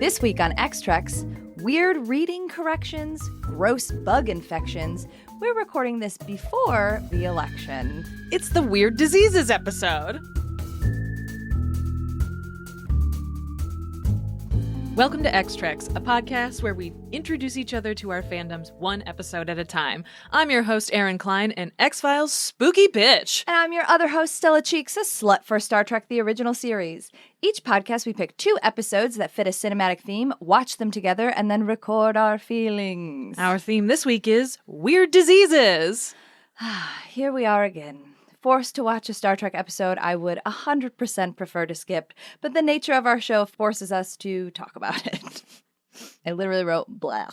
This week on X-Trex, weird reading corrections, gross bug infections. We're recording this before the election. It's the Weird Diseases episode. Welcome to X-Trex, a podcast where we introduce each other to our fandoms one episode at a time. I'm your host, Erin Cline, an X-Files spooky bitch. And I'm your other host, Stella Cheeks, a slut for Star Trek the original series. Each podcast, we pick 2 episodes that fit a cinematic theme, watch them together, and then record our feelings. Our theme this week is Weird Diseases. Here we are again. Forced to watch a Star Trek episode I would 100% prefer to skip, but the nature of our show forces us to talk about it. I literally wrote blah.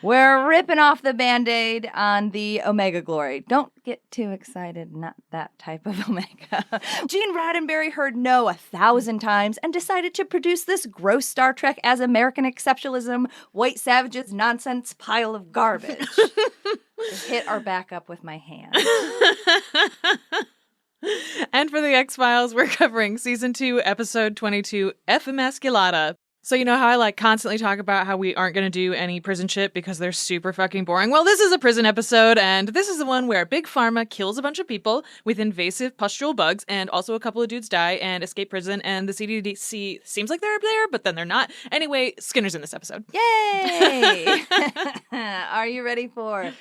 We're ripping off the Band-Aid on the Omega glory. Don't get too excited, not that type of Omega. Gene Roddenberry heard no 1,000 times and decided to produce this gross Star Trek as American exceptionalism, white savages nonsense pile of garbage. I hit our back up with my hand. And for the X-Files, we're covering Season 2, Episode 22, Emasculata. So you know how I constantly talk about how we aren't going to do any prison shit because they're super fucking boring? Well, this is a prison episode, and this is the one where Big Pharma kills a bunch of people with invasive pustule bugs, and also a couple of dudes die and escape prison, and the CDC seems like they're there, but then they're not. Anyway, Skinner's in this episode. Yay! Are you ready for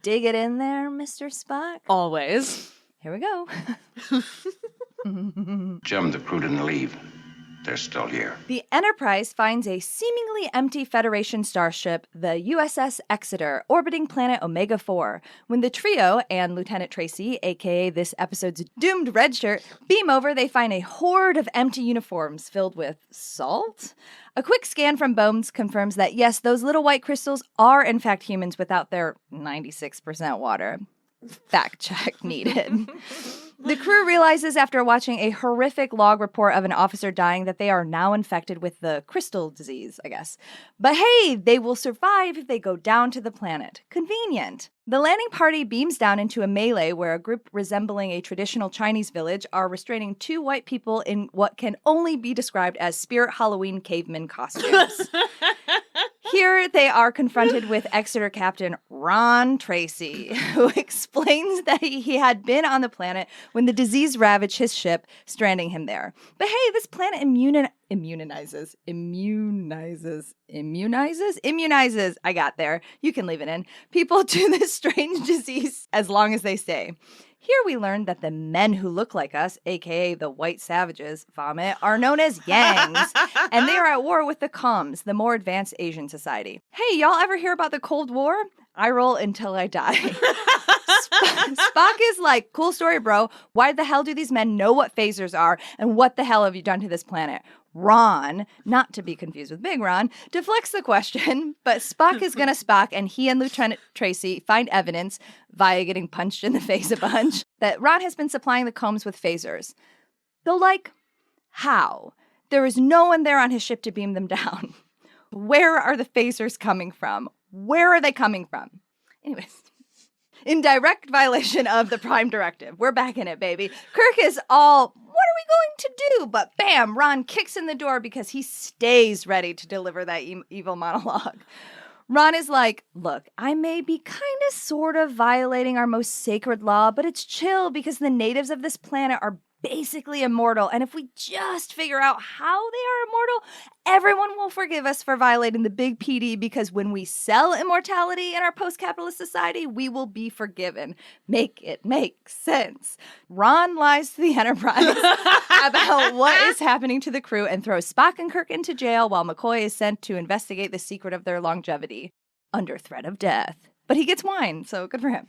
Dig It In There, Mr. Spock? Always. Here we go. Jim, the crew didn't leave. They're still here. The Enterprise finds a seemingly empty Federation starship, the USS Exeter, orbiting planet Omega-4. When the trio and Lieutenant Tracy, aka this episode's doomed redshirt, beam over, they find a horde of empty uniforms filled with salt? A quick scan from Bones confirms that, yes, those little white crystals are in fact humans without their 96% water. Fact check needed. The crew realizes after watching a horrific log report of an officer dying that they are now infected with the crystal disease, I guess. But hey, they will survive if they go down to the planet. Convenient. The landing party beams down into a melee where a group resembling a traditional Chinese village are restraining 2 white people in what can only be described as spirit Halloween caveman costumes. Here they are confronted with Exeter Captain Ron Tracy, who explains that he had been on the planet when the disease ravaged his ship, stranding him there. But hey, this planet immunizes. I got there. You can leave it in. People to this strange disease as long as they stay. Here we learned that the men who look like us, aka the white savages, vomit, are known as Yangs, and they are at war with the Coms, the more advanced Asian society. Hey, y'all ever hear about the Cold War? I roll until I die. Spock is like, cool story, bro. Why the hell do these men know what phasers are, and what the hell have you done to this planet? Ron, not to be confused with Big Ron, deflects the question, but Spock is gonna Spock, and he and Lieutenant Tracy find evidence, via getting punched in the face a bunch, that Ron has been supplying the Combs with phasers. Though, how? There is no one there on his ship to beam them down. Where are the phasers coming from? Where are they coming from? Anyways. In direct violation of the Prime Directive. We're back in it, baby. Kirk is all, what are we going to do? But bam, Ron kicks in the door because he stays ready to deliver that evil monologue. Ron is like, look, I may be kind of sort of violating our most sacred law, but it's chill because the natives of this planet are basically immortal. And if we just figure out how they are immortal, everyone will forgive us for violating the big PD, because when we sell immortality in our post-capitalist society, we will be forgiven. Make it make sense. Ron lies to the Enterprise about what is happening to the crew and throws Spock and Kirk into jail while McCoy is sent to investigate the secret of their longevity under threat of death. But he gets wine, so good for him.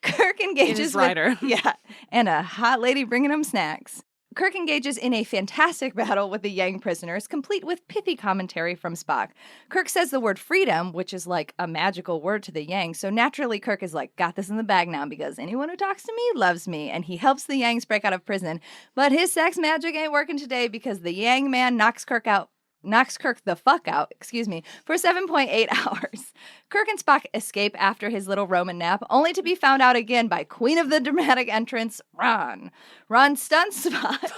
Kirk engages and a hot lady bringing him snacks. Kirk engages in a fantastic battle with the Yang prisoners, complete with pithy commentary from Spock. Kirk says the word freedom, which is like a magical word to the Yang, so naturally Kirk is like, got this in the bag now because anyone who talks to me loves me, and he helps the Yangs break out of prison. But his sex magic ain't working today because the Yang man knocks Kirk the fuck out, for 7.8 hours. Kirk and Spock escape after his little Roman nap, only to be found out again by Queen of the Dramatic Entrance, Ron. Ron stuns Spock.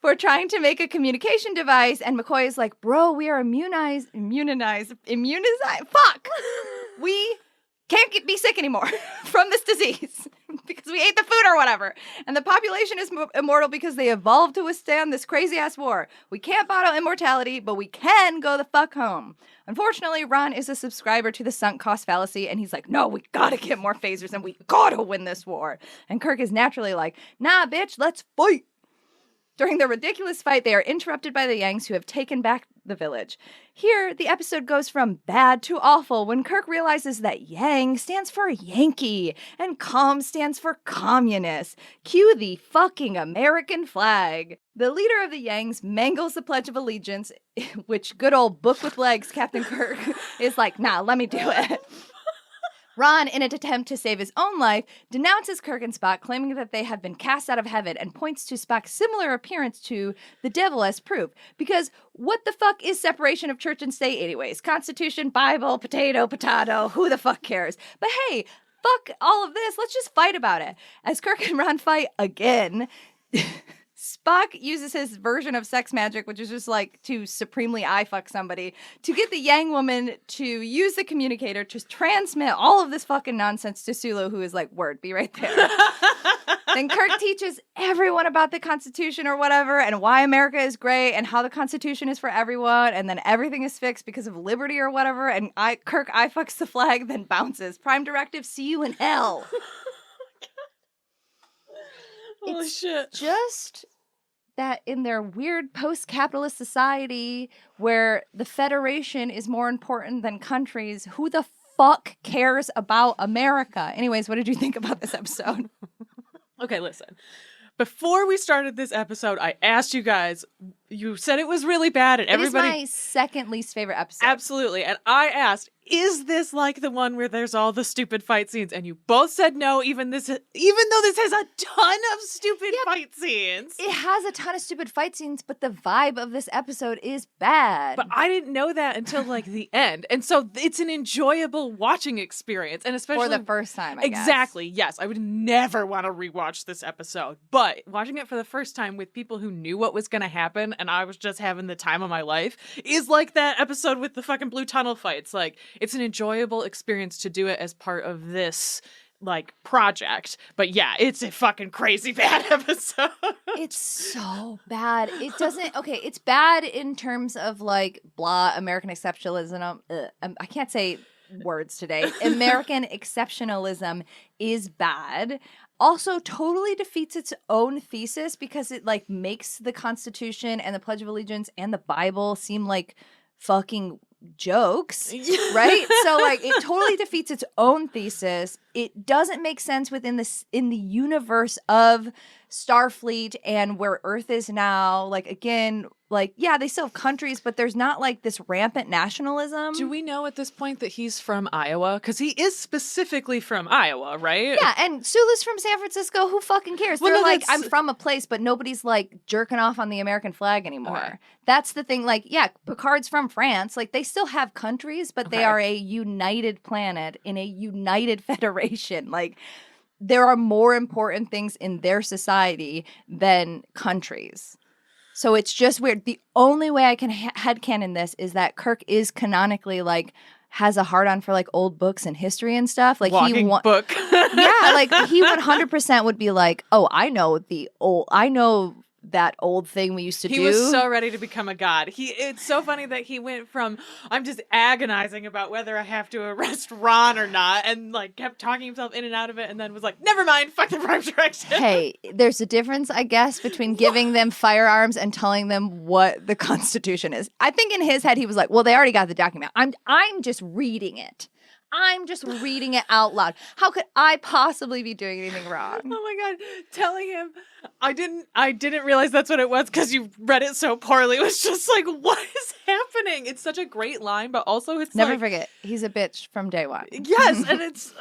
for trying to make a communication device. And McCoy is like, bro, we are immunized. Fuck. We can't be sick anymore from this disease because we ate the food or whatever. And the population is immortal because they evolved to withstand this crazy-ass war. We can't bottle immortality, but we can go the fuck home. Unfortunately, Ron is a subscriber to the sunk cost fallacy, and he's like, no, we gotta get more phasers, and we gotta win this war. And Kirk is naturally like, nah, bitch, let's fight. During the ridiculous fight, they are interrupted by the Yangs, who have taken back the village. Here, the episode goes from bad to awful when Kirk realizes that Yang stands for Yankee and Com stands for communist. Cue the fucking American flag. The leader of the Yangs mangles the Pledge of Allegiance, which good old book with legs Captain Kirk is like, nah, let me do it. Ron, in an attempt to save his own life, denounces Kirk and Spock, claiming that they have been cast out of heaven, and points to Spock's similar appearance to the devil as proof. Because what the fuck is separation of church and state anyways? Constitution, Bible, potato, who the fuck cares? But hey, fuck all of this, let's just fight about it. As Kirk and Ron fight again, Spock uses his version of sex magic, which is just like to supremely eye fuck somebody, to get the Yang woman to use the communicator to transmit all of this fucking nonsense to Sulu, who is like, word, be right there. Then Kirk teaches everyone about the Constitution or whatever, and why America is great, and how the Constitution is for everyone, and then everything is fixed because of liberty or whatever, and Kirk eye fucks the flag, then bounces. Prime directive, see you in hell. Holy shit. Just that in their weird post-capitalist society where the Federation is more important than countries, who the fuck cares about America? Anyways, what did you think about this episode? Okay, listen. Before we started this episode, I asked you guys, you said it was really bad, and everybody... It is my second least favorite episode. Absolutely. And I asked, is this like the one where there's all the stupid fight scenes? And you both said no, even though this has a ton of stupid fight scenes. It has a ton of stupid fight scenes, but the vibe of this episode is bad. But I didn't know that until like the end. And so it's an enjoyable watching experience. And especially for the first time, I guess. Exactly. Yes. I would never want to rewatch this episode. But watching it for the first time with people who knew what was going to happen and I was just having the time of my life is like that episode with the fucking blue tunnel fights. Like, it's an enjoyable experience to do it as part of this like project. But yeah, it's a fucking crazy bad episode. It's so bad. It doesn't, okay, it's bad in terms of like blah, American exceptionalism. I can't say words today. American exceptionalism is bad. Also totally defeats its own thesis because it like makes the Constitution and the Pledge of Allegiance and the Bible seem like fucking jokes, right? So like it totally defeats its own thesis. It doesn't make sense within this in the universe of Starfleet and where Earth is now. Like again, like yeah, they still have countries, but there's not like this rampant nationalism. Do we know at this point that he's from Iowa? Because he is specifically from Iowa, right? Yeah, and Sulu's from San Francisco. Who fucking cares? Well, They're no, like, that's- I'm from a place, but nobody's like jerking off on the American flag anymore. Okay. That's the thing. Like, yeah, Picard's from France. Like, they still have countries, but they Okay. are a united planet in a united federation. Like, there are more important things in their society than countries. So it's just weird. The only way I can headcanon this is that Kirk is canonically like has a hard-on for like old books and history and stuff. Like Walking book. yeah, like he 100% would be like, oh, I know that old thing we used to do. He was so ready to become a god. It's so funny that he went from, I'm just agonizing about whether I have to arrest Ron or not, and like kept talking himself in and out of it, and then was like, never mind, fuck the prime direction. Hey, there's a difference, I guess, between giving them firearms and telling them what the Constitution is. I think in his head he was like, well, they already got the document. I'm just reading it. I'm just reading it out loud. How could I possibly be doing anything wrong? Oh my god, telling him I didn't realize that's what it was because you read it so poorly. It was just like, what is happening? It's such a great line, but also it's Never like, forget, he's a bitch from day one. yes, and it's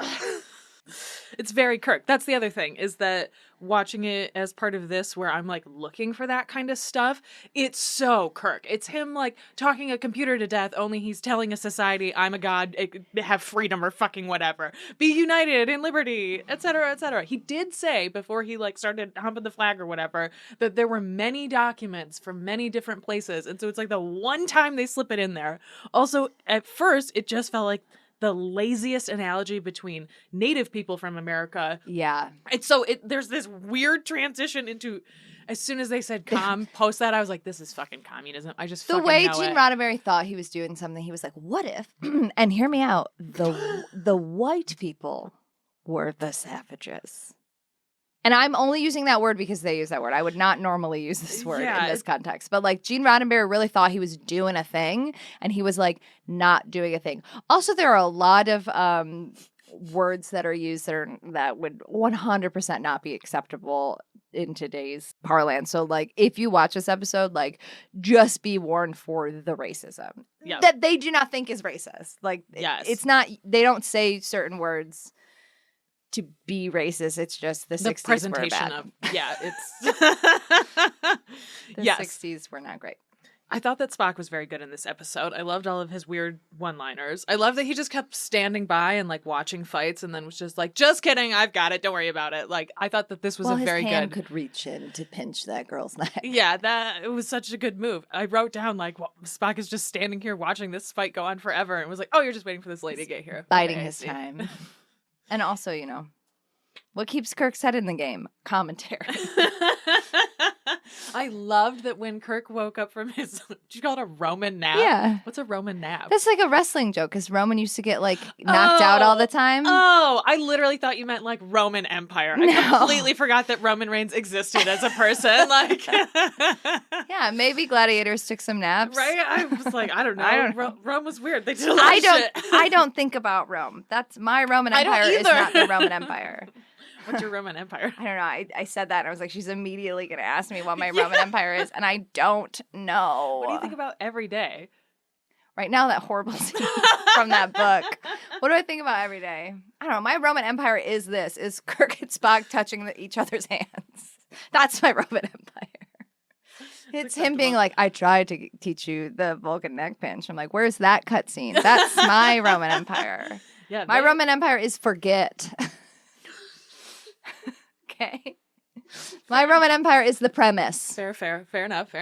It's very Kirk. That's the other thing, is that watching it as part of this where I'm like looking for that kind of stuff, it's so Kirk. It's him like talking a computer to death, only he's telling a society, I'm a god, have freedom or fucking whatever. Be united in liberty, etc., etc. He did say before he like started humping the flag or whatever that there were many documents from many different places. And so it's like the one time they slip it in there. Also, at first, it just felt like the laziest analogy between native people from America. Yeah. And so there's this weird transition into, as soon as they said post that, I was like, this is fucking communism. I just fucking know it. The way Gene Roddenberry thought he was doing something, he was like, what if, and hear me out, the white people were the savages. And I'm only using that word because they use that word. I would not normally use this word in this context. But like Gene Roddenberry really thought he was doing a thing, and he was like not doing a thing. Also, there are a lot of words that are used that would 100% not be acceptable in today's parlance. So like if you watch this episode, like just be warned for the racism that they do not think is racist. Like it's not, they don't say certain words to be racist. It's just the 60s presentation were bad. It's the 60s were not great. I thought that Spock was very good in this episode. I loved all of his weird one-liners. I love that he just kept standing by and like watching fights and then was just like, just kidding, I've got it, don't worry about it. Like I thought that this was his very hand good. Could reach in to pinch that girl's neck. Yeah, it was such a good move. I wrote down like, well, Spock is just standing here watching this fight go on forever, and was like, oh, you're just waiting for this lady to get here, biding his time. And also, you know, what keeps Kirk's head in the game? Commentary. I loved that when Kirk woke up from his, did you call it a Roman nap? Yeah. What's a Roman nap? That's like a wrestling joke, because Roman used to get like knocked out all the time. Oh, I literally thought you meant like Roman Empire. I completely forgot that Roman Reigns existed as a person. Like, yeah, maybe gladiators took some naps. Right? I was like, I don't know. Rome was weird. They did a lot of shit. I don't think about Rome. That's my Roman Empire is not the Roman Empire. What's your Roman Empire? I don't know. I said that and I was like, she's immediately going to ask me what my Roman Empire is, and I don't know. What do you think about every day? Right now, that horrible scene from that book. What do I think about every day? I don't know. My Roman Empire is Kirk and Spock touching each other's hands. That's my Roman Empire. It's him being like, I tried to teach you the Vulcan neck pinch. I'm like, where's that cutscene? That's my Roman Empire. Yeah, my Roman Empire is forget. Okay. My Roman Empire is the premise. Fair enough.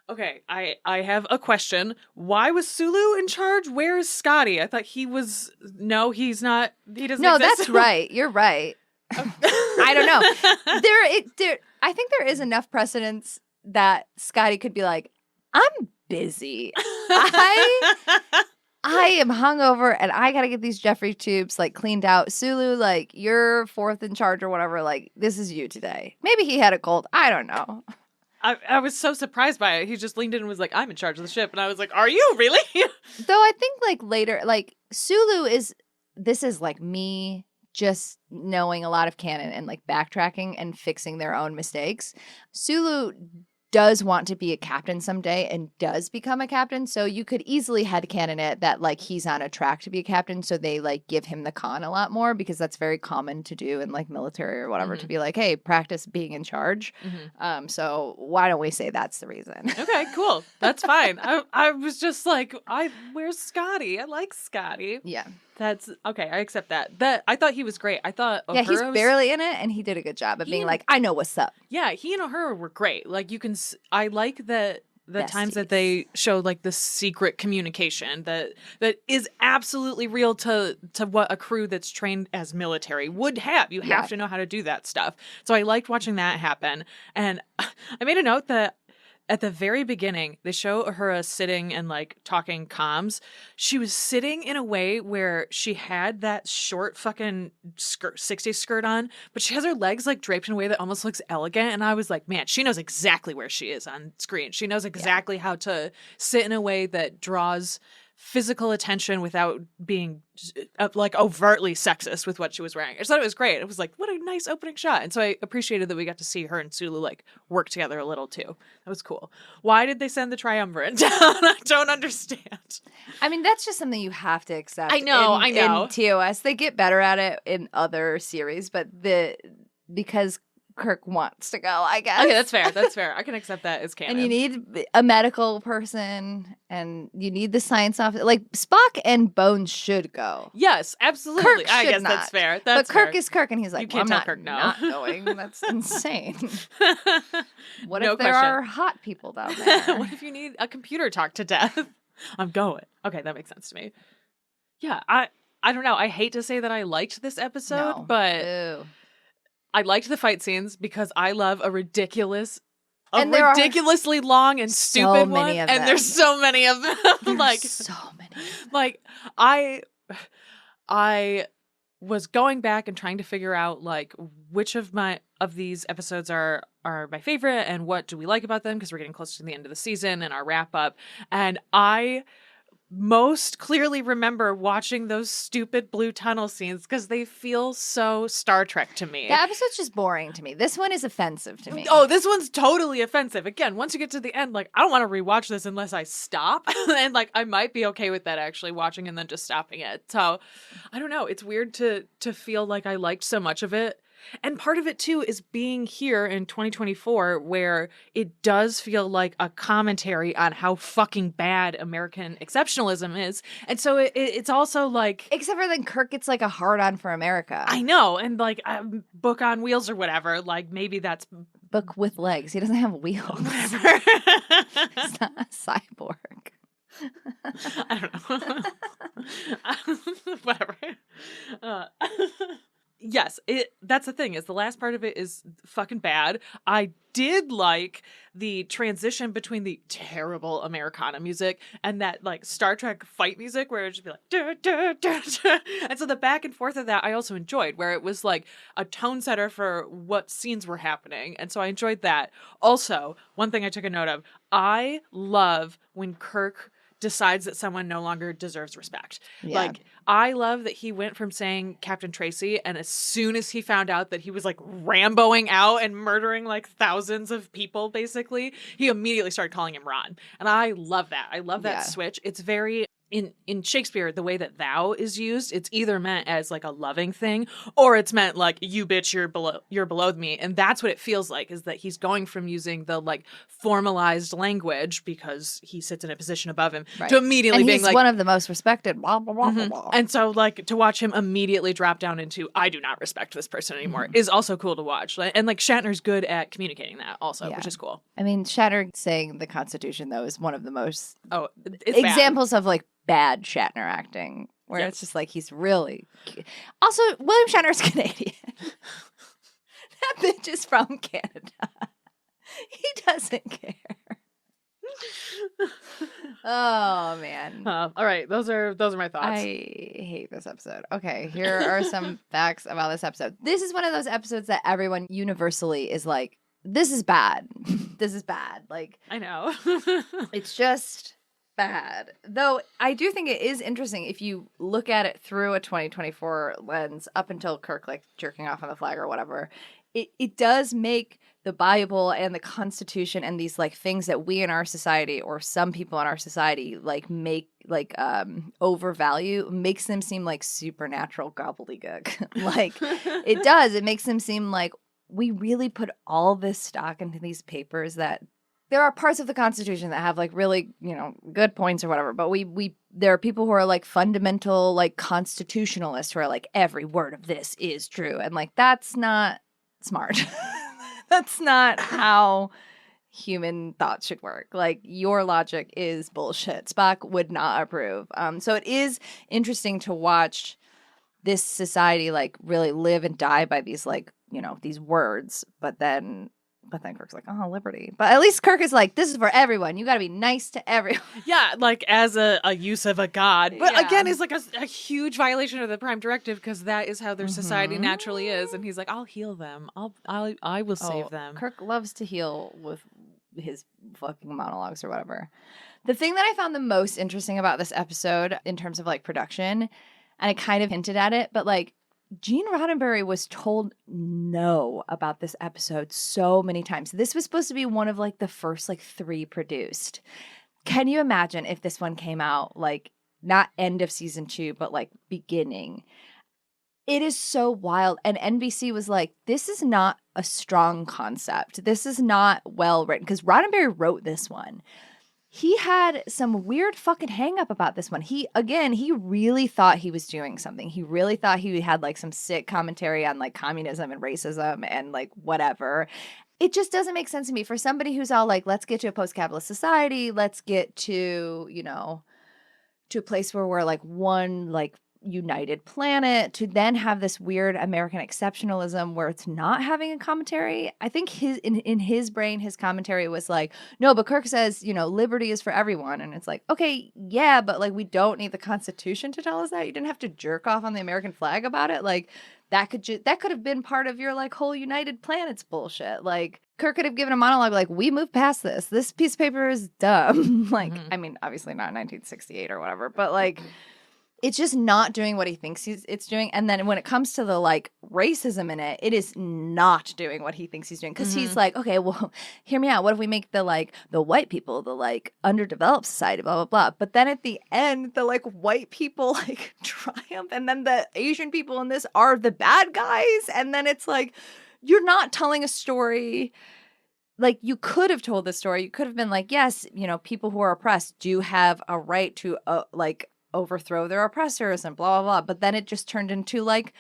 Okay, I have a question. Why was Sulu in charge? Where is Scotty? I thought he was. No, he's not. He doesn't. No, exist. that's right. You're right. I don't know. I think there is enough precedence that Scotty could be like, I'm busy. I am hungover and I gotta get these Jeffrey tubes like cleaned out. Sulu, like you're fourth in charge or whatever. Like this is you today. Maybe he had a cold. I don't know. I was so surprised by it. He just leaned in and was like, "I'm in charge of the ship," and I was like, "Are you really?" Though I think like later, like Sulu is. This is like me just knowing a lot of canon and like backtracking and fixing their own mistakes. Sulu does want to be a captain someday and does become a captain. So you could easily headcanon it that like he's on a track to be a captain. So they like give him the con a lot more because that's very common to do in like military or whatever, to be like, hey, practice being in charge. So why don't we say that's the reason? Okay, cool. That's fine. I was just like, where's Scotty? I like Scotty. Yeah. That's okay. I accept that. I thought he was great. I thought Uhura he's barely in it, and he did a good job of being like, I know what's up. Yeah, he and Uhura were great. Like you can, I like that the times that they showed like the secret communication that is absolutely real to what a crew that's trained as military would have. You have to know how to do that stuff. So I liked watching that happen, and I made a note that. At the very beginning, they show Uhura sitting and like talking comms. She was sitting in a way where she had that short fucking skirt, 60s skirt on, but she has her legs like draped in a way that almost looks elegant. And I was like, man, she knows exactly where she is on screen. She knows exactly how to sit in a way that draws physical attention without being like overtly sexist with what she was wearing. I just thought it was great. It was like, what a nice opening shot. And so I appreciated that we got to see her and Sulu like work together a little too. That was cool. Why did they send the triumvirate down? I don't understand. I mean, that's just something you have to accept. I know. In TOS, they get better at it in other series, but because Kirk wants to go, I guess. Okay, that's fair. That's fair. I can accept that as canon. And you need a medical person, and you need the science officer. Like, Spock and Bones should go. Yes, absolutely. Kirk I should guess not. that's fair. But Kirk is Kirk, and he's like, You can't well, tell I'm Kirk not no. going. That's insane. What No if there question. are hot people down there? What if you need a computer talk to death? I'm going. Okay, that makes sense to me. Yeah, I don't know. I hate to say that I liked this episode, No. but Ew. I liked the fight scenes because I love a ridiculously long and stupid one. many of and them. there's so many of them. like so many. like I was going back and trying to figure out like which of these episodes are my favorite and what do we like about them because we're getting close to the end of the season and our wrap up. And I most clearly remember watching those stupid blue tunnel scenes because they feel so Star Trek to me. The episode's just boring to me. This one is offensive to me. Oh, this one's totally offensive. Again, once you get to the end, like, I don't want to rewatch this unless I stop. And, like, I might be okay with that actually watching and then just stopping it. So, I don't know. It's weird to feel like I liked so much of it. And part of it, too, is being here in 2024 where it does feel like a commentary on how fucking bad American exceptionalism is. And so it's also like... Except for then Kirk gets like a hard-on for America. I know. And like book on wheels or whatever. Like maybe that's... Book with legs. He doesn't have wheels. Whatever. He's not a cyborg. I don't know. Whatever. Yes, that's the thing, is the last part of it is fucking bad. I did like the transition between the terrible Americana music and that like Star Trek fight music where it would just be like duh, duh, duh, duh. And so the back and forth of that I also enjoyed, where it was like a tone setter for what scenes were happening. And so I enjoyed that. Also, one thing I took a note of, I love when Kirk decides that someone no longer deserves respect. Yeah. Like, I love that he went from saying Captain Tracy, and as soon as he found out that he was like Ramboing out and murdering like thousands of people, basically, he immediately started calling him Ron. And I love that. I love that switch. It's very... In Shakespeare, the way that thou is used, it's either meant as like a loving thing or it's meant like, you bitch, you're below me. And that's what it feels like, is that he's going from using the like formalized language because he sits in a position above him to immediately being like... he's one of the most respected. Blah, blah, blah, blah, blah. And so like to watch him immediately drop down into, I do not respect this person anymore, is also cool to watch. And like Shatner's good at communicating that also, which is cool. I mean, Shatner saying the Constitution, though, is one of the most It's examples of like bad Shatner acting, where it's just like he's really... Also, William Shatner's Canadian. That bitch is from Canada. He doesn't care. Oh man. All right, those are my thoughts. I hate this episode. Okay, here are some facts about this episode. This is one of those episodes that everyone universally is like, this is bad. This is bad. Like, I know. it's just bad. Though I do think it is interesting if you look at it through a 2024 lens, up until Kirk like jerking off on the flag or whatever. It does make the Bible and the Constitution and these like things that we in our society, or some people in our society, like make like overvalue, makes them seem like supernatural gobbledygook. Like it does. It makes them seem like we really put all this stock into these papers, that there are parts of the Constitution that have like really, you know, good points or whatever, but we there are people who are like fundamental like constitutionalists who are like, every word of this is true, and like that's not smart. That's not how human thought should work. Like, your logic is bullshit. Spock would not approve. So it is interesting to watch this society like really live and die by these like, you know, these words, but then Kirk's like, oh, liberty. But at least Kirk is like, this is for everyone. You got to be nice to everyone. Yeah, like as a use of a god. But Yeah. again, it's like a huge violation of the Prime Directive, because that is how their society naturally is. And he's like, I'll heal them. I will save them. Kirk loves to heal with his fucking monologues or whatever. The thing that I found the most interesting about this episode in terms of like production, and I kind of hinted at it, but like Gene Roddenberry was told no about this episode so many times. This was supposed to be one of like the first like 3 produced. Can you imagine if this one came out like not end of season 2, but like beginning? It is so wild. And NBC was like, this is not a strong concept. This is not well written. Because Roddenberry wrote this one. He had some weird fucking hang up about this one. He really thought he was doing something. He really thought he had like some sick commentary on like communism and racism and like whatever. It just doesn't make sense to me for somebody who's all like, let's get to a post-capitalist society. Let's get to, you know, to a place where we're like one like united planet, to then have this weird American exceptionalism where it's not having a commentary. I think his in his brain, his commentary was like, no, but Kirk says, you know, liberty is for everyone. And it's like, okay, yeah, but like we don't need the Constitution to tell us that. You didn't have to jerk off on the American flag about it. Like that could have been part of your like whole United Planets bullshit. Like Kirk could have given a monologue like, we moved past this. This piece of paper is dumb. Like, I mean, obviously not 1968 or whatever, but like it's just not doing what he thinks it's doing. And then when it comes to the like racism in it, it is not doing what he thinks he's doing. Because he's like, okay, well, hear me out. What if we make the like the white people, the like underdeveloped society, blah, blah, blah. But then at the end, the like white people like triumph. And then the Asian people in this are the bad guys. And then it's like, you're not telling a story. Like you could have told the story. You could have been like, yes, you know, people who are oppressed do have a right to like overthrow their oppressors and blah, blah, blah. But then it just turned into like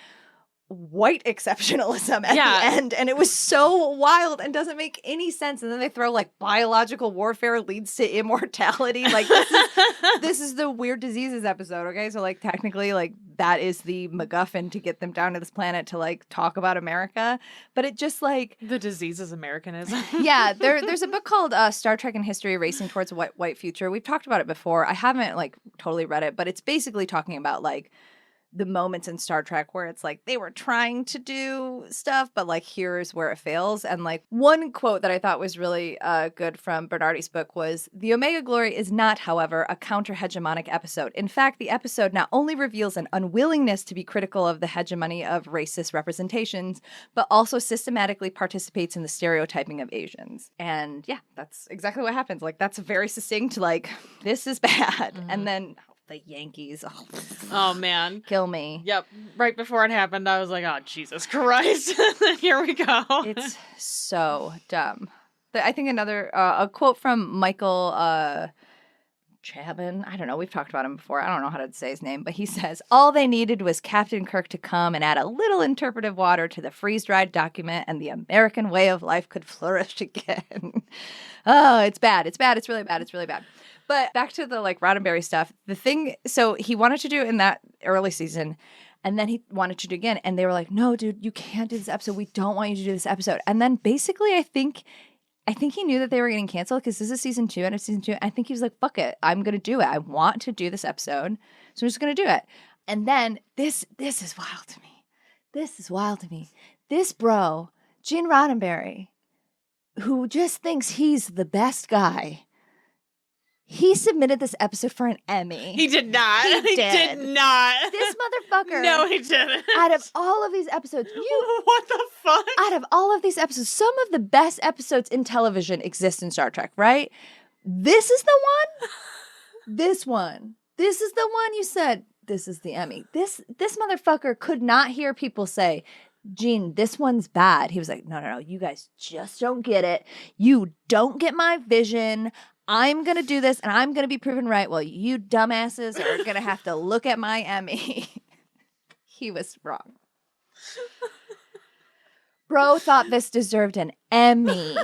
white exceptionalism at the end. And it was so wild and doesn't make any sense. And then they throw like biological warfare leads to immortality. Like this is the weird diseases episode. Okay. So like technically like that is the MacGuffin to get them down to this planet to like talk about America. But it just like the disease is Americanism. Yeah. There's a book called Star Trek and History Racing Towards a White Future. We've talked about it before. I haven't like totally read it, but it's basically talking about like the moments in Star Trek where it's like they were trying to do stuff, but like here's where it fails. And like one quote that I thought was really good from Bernardi's book was, the Omega Glory is not, however, a counter-hegemonic episode. In fact, the episode not only reveals an unwillingness to be critical of the hegemony of racist representations, but also systematically participates in the stereotyping of Asians. And yeah, that's exactly what happens. Like that's very succinct, like this is bad. And then the Yankees. Oh, man. Kill me. Yep. Right before it happened, I was like, oh, Jesus Christ. Here we go. It's so dumb. I think another, a quote from Michael Chabon. I don't know. We've talked about him before. I don't know how to say his name, but he says, all they needed was Captain Kirk to come and add a little interpretive water to the freeze-dried document and the American way of life could flourish again. Oh, it's bad. It's bad. It's really bad. It's really bad. But back to the like Roddenberry stuff, the thing, so he wanted to do it in that early season and then he wanted to do it again. And they were like, no, dude, you can't do this episode. We don't want you to do this episode. And then basically I think he knew that they were getting canceled because this is season 2 and it's season 2. I think he was like, fuck it. I'm going to do it. I want to do this episode. So I'm just going to do it. And then this is wild to me. This is wild to me. This bro, Gene Roddenberry, who just thinks he's the best guy, he submitted this episode for an Emmy. He did not. He did not. This motherfucker. No, he didn't. Out of all of these episodes, what the fuck? Out of all of these episodes, some of the best episodes in television exist in Star Trek, right? This is the one. This one. This is the one you said. This is the Emmy. This motherfucker could not hear people say, Gene, this one's bad. He was like, no, you guys just don't get it. You don't get my vision. I'm going to do this and I'm going to be proven right. Well, you dumbasses are going to have to look at my Emmy. He was wrong. Bro thought this deserved an Emmy.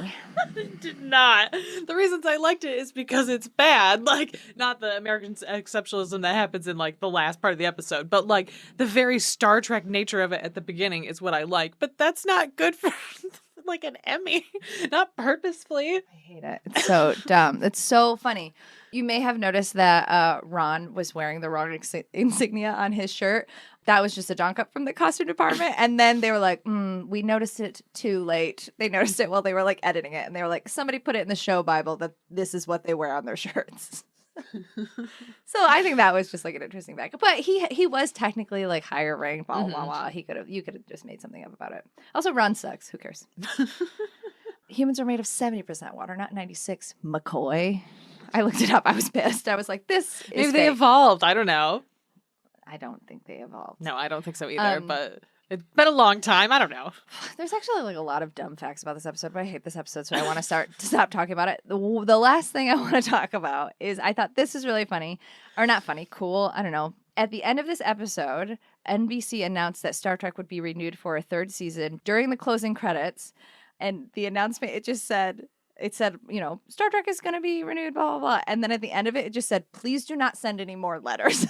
It did not. The reasons I liked it is because it's bad. Like, not the American exceptionalism that happens in, like, the last part of the episode, but, like, the very Star Trek nature of it at the beginning is what I like. But that's not good for like an Emmy, not purposefully. I hate it. It's so dumb. It's so funny. You may have noticed that Ron was wearing the wrong insignia on his shirt. That was just a donk up from the costume department. And then they were like, we noticed it too late. They noticed it while they were like editing it. And they were like, somebody put it in the show Bible that this is what they wear on their shirts. So I think that was just like an interesting backup. But he was technically like higher ranked, blah, blah, blah. You could have just made something up about it. Also, Ron sucks. Who cares? Humans are made of 70% water, not 96. McCoy. I looked it up. I was pissed. I was like, this is Maybe they fake. evolved. I don't know. I don't think they evolved. No, I don't think so either. But it's been a long time. I don't know. There's actually like a lot of dumb facts about this episode, but I hate this episode, so I want to stop talking about it. The last thing I want to talk about is I thought this is really funny, or not funny, cool. I don't know. At the end of this episode, NBC announced that Star Trek would be renewed for a third season. During the closing credits, and the announcement, it said, Star Trek is going to be renewed, blah, blah, blah. And then at the end of it, it just said, please do not send any more letters.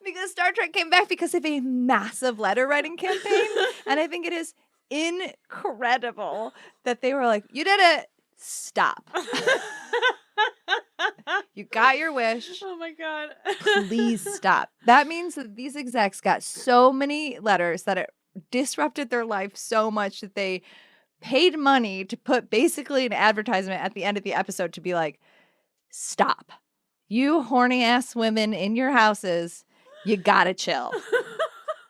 Because Star Trek came back because of a massive letter writing campaign. And I think it is incredible that they were like, you did it. Stop. You got your wish. Oh my God. Please stop. That means that these execs got so many letters that it disrupted their life so much that they paid money to put basically an advertisement at the end of the episode to be like, stop. You horny ass women in your houses, you gotta chill.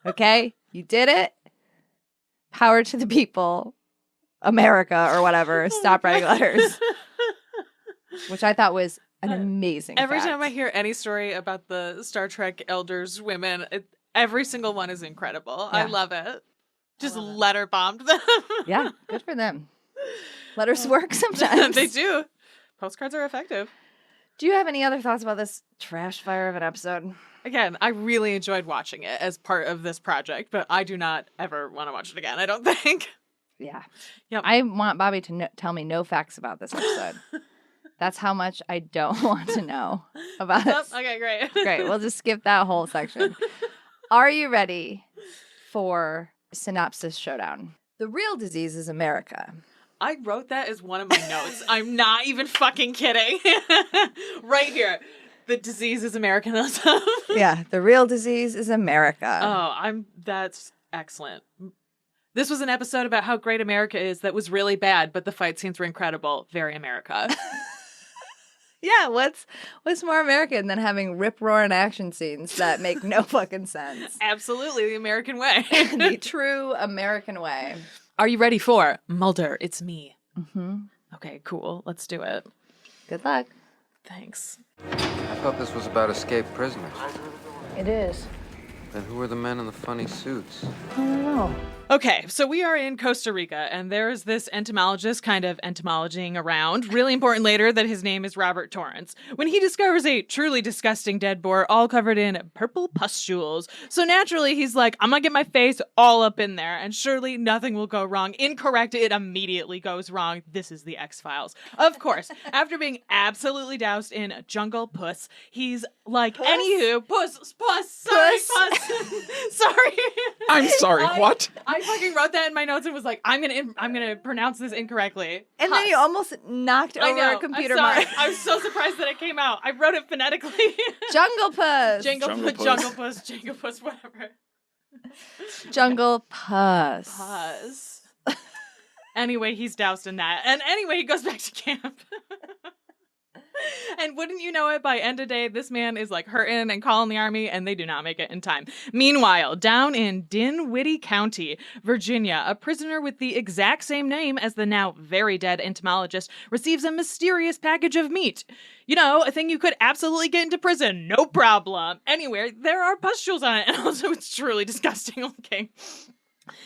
Okay? You did it. Power to the people. America or whatever. Stop writing letters. Which I thought was an amazing Every fact. time I hear any story about the Star Trek elders women, every single one is incredible. Yeah. I love it. Just letter bombed them. Yeah, good for them. Letters work sometimes. They do. Postcards are effective. Do you have any other thoughts about this trash fire of an episode? Again, I really enjoyed watching it as part of this project, but I do not ever want to watch it again, I don't think. Yeah. Yep. I want Bobby to tell me no facts about this episode. That's how much I don't want to know about it. Okay, great. Great. We'll just skip that whole section. Are you ready for synopsis showdown? The real disease is America. I wrote that as one of my notes. I'm not even fucking kidding. Right here. The disease is Americanism. Yeah, the real disease is America. Oh, that's excellent. This was an episode about how great America is that was really bad, but the fight scenes were incredible. Very America. Yeah, what's more American than having rip-roaring action scenes that make no fucking sense? Absolutely, the American way. The true American way. Are you ready for Mulder, It's Me? Mm-hmm. Okay, cool. Let's do it. Good luck. Thanks. I thought this was about escaped prisoners. It is. Then who are the men in the funny suits? I don't know. Okay, so we are in Costa Rica, and there's this entomologist kind of entomologing around. Really important later that his name is Robert Torrance, when he discovers a truly disgusting dead boar all covered in purple pustules. So naturally, he's like, I'm gonna get my face all up in there, and surely nothing will go wrong. Incorrect, it immediately goes wrong. This is the X-Files. Of course, after being absolutely doused in jungle puss, he's like, anywho, puss. Sorry. I'm sorry, what? I fucking wrote that in my notes and was like, I'm gonna pronounce this incorrectly. And then you almost knocked I over know. a computer I'm sorry. mouse. I was so surprised that it came out. I wrote it phonetically. Jungle Puss. Jungle puss, whatever. Jungle Puss. Pause. Anyway, he's doused in that. And anyway, he goes back to camp. And wouldn't you know it, by end of day, this man is like hurting and calling the army, and they do not make it in time. Meanwhile, down in Dinwiddie County, Virginia, a prisoner with the exact same name as the now very dead entomologist receives a mysterious package of meat. You know, a thing you could absolutely get into prison, no problem. Anywhere, there are pustules on it, and also it's truly disgusting looking.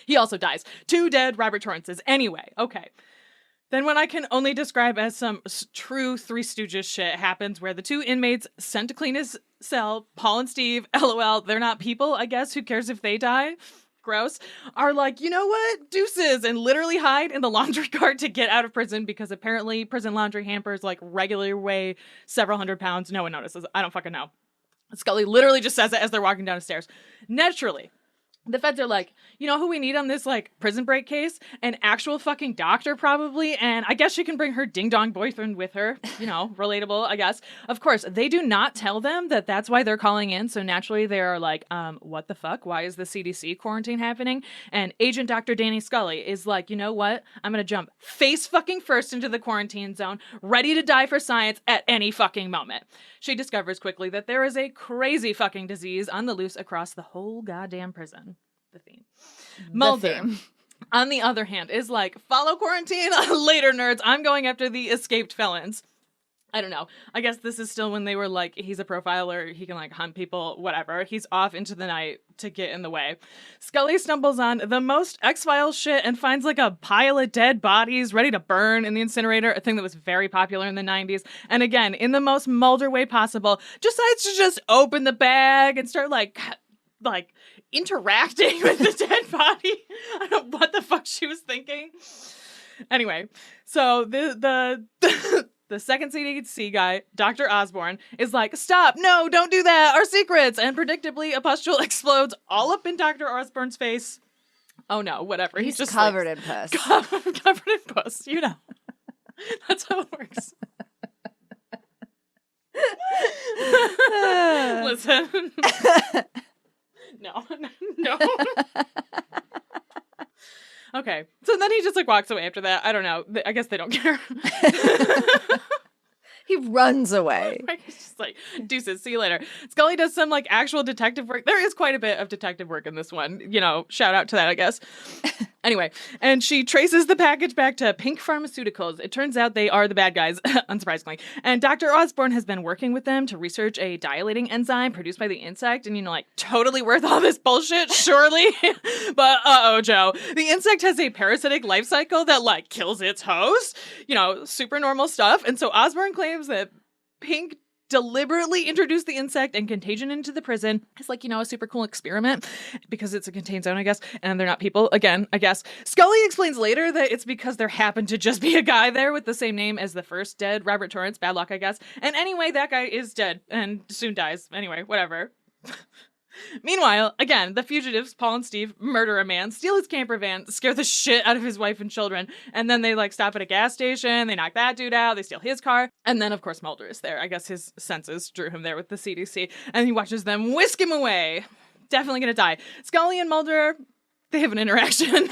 He also dies. 2 dead Robert Torrances. Anyway, okay. Then what I can only describe as some true Three Stooges shit happens, where the 2 inmates sent to clean his cell, Paul and Steve, LOL, they're not people, I guess, who cares if they die? Gross. Are like, you know what? Deuces, and literally hide in the laundry cart to get out of prison, because apparently prison laundry hampers like regularly weigh several hundred pounds. No one notices. I don't fucking know. Scully literally just says it as they're walking down the stairs. Naturally, The feds are like, you know who we need on this, like, prison break case? An actual fucking doctor, probably, and I guess she can bring her ding-dong boyfriend with her. You know, relatable, I guess. Of course, they do not tell them that that's why they're calling in, so naturally they are like, what the fuck? Why is the CDC quarantine happening? And Agent Dr. Danny Scully is like, you know what? I'm gonna jump face fucking first into the quarantine zone, ready to die for science at any fucking moment. She discovers quickly that there is a crazy fucking disease on the loose across the whole goddamn prison. The theme. Mulder, on the other hand, is like, follow quarantine later, nerds. I'm going after the escaped felons. I don't know. I guess this is still when they were like, he's a profiler. He can like hunt people, whatever. He's off into the night to get in the way. Scully stumbles on the most X-Files shit and finds like a pile of dead bodies ready to burn in the incinerator, a thing that was very popular in the 90s. And again, in the most Mulder way possible, decides to just open the bag and start like interacting with the dead body. I don't know what the fuck she was thinking. Anyway, so the second CDC guy, Dr. Osborne, is like, stop, no, don't do that, our secrets. And predictably, a pustule explodes all up in Dr. Osborne's face. Oh no, whatever. He's just covered in puss. Covered in puss, you know. That's how it works. Listen. No. Okay. So then he just like walks away after that. I don't know. I guess they don't care. He runs away. He's just like, deuces, see you later. Scully does some like actual detective work. There is quite a bit of detective work in this one. You know, shout out to that, I guess. Anyway, and she traces the package back to Pink Pharmaceuticals. It turns out they are the bad guys, unsurprisingly. And Dr. Osborne has been working with them to research a dilating enzyme produced by the insect. And, you know, like, totally worth all this bullshit, surely. But, uh-oh, Joe. The insect has a parasitic life cycle that, like, kills its host. You know, super normal stuff. And so Osborne claims that Pink deliberately introduced the insect and contagion into the prison. It's like, you know, a super cool experiment because it's a contained zone, I guess, and they're not people. Again, I guess. Scully explains later that it's because there happened to just be a guy there with the same name as the first dead Robert Torrance. Bad luck, I guess. And anyway, that guy is dead and soon dies. Anyway, whatever. Meanwhile, again, the fugitives, Paul and Steve, murder a man, steal his camper van, scare the shit out of his wife and children, and then they, like, stop at a gas station, they knock that dude out, they steal his car, and then, of course, Mulder is there. I guess his senses drew him there with the CDC, and he watches them whisk him away. Definitely gonna die. Scully and Mulder, they have an interaction.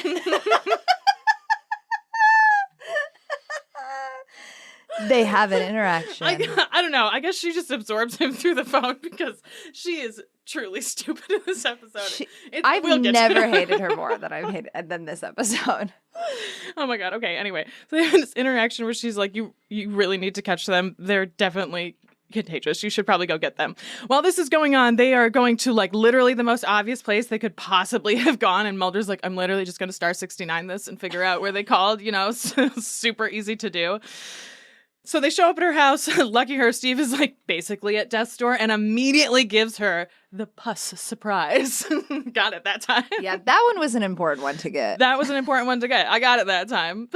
They have an interaction. I don't know. I guess she just absorbs him through the phone because she is truly stupid in this episode. I've never hated her more than this episode. Oh my god. Okay. Anyway, so they have this interaction where she's like, "You really need to catch them. They're definitely contagious. You should probably go get them." While this is going on, they are going to like literally the most obvious place they could possibly have gone, and Mulder's like, "I'm literally just going to star 69 this and figure out where they called." You know, super easy to do. So they show up at her house. Lucky her, Steve is like basically at death's door and immediately gives her the pus surprise. Got it that time. Yeah, that one was an important one to get. That was an important one to get. I got it that time.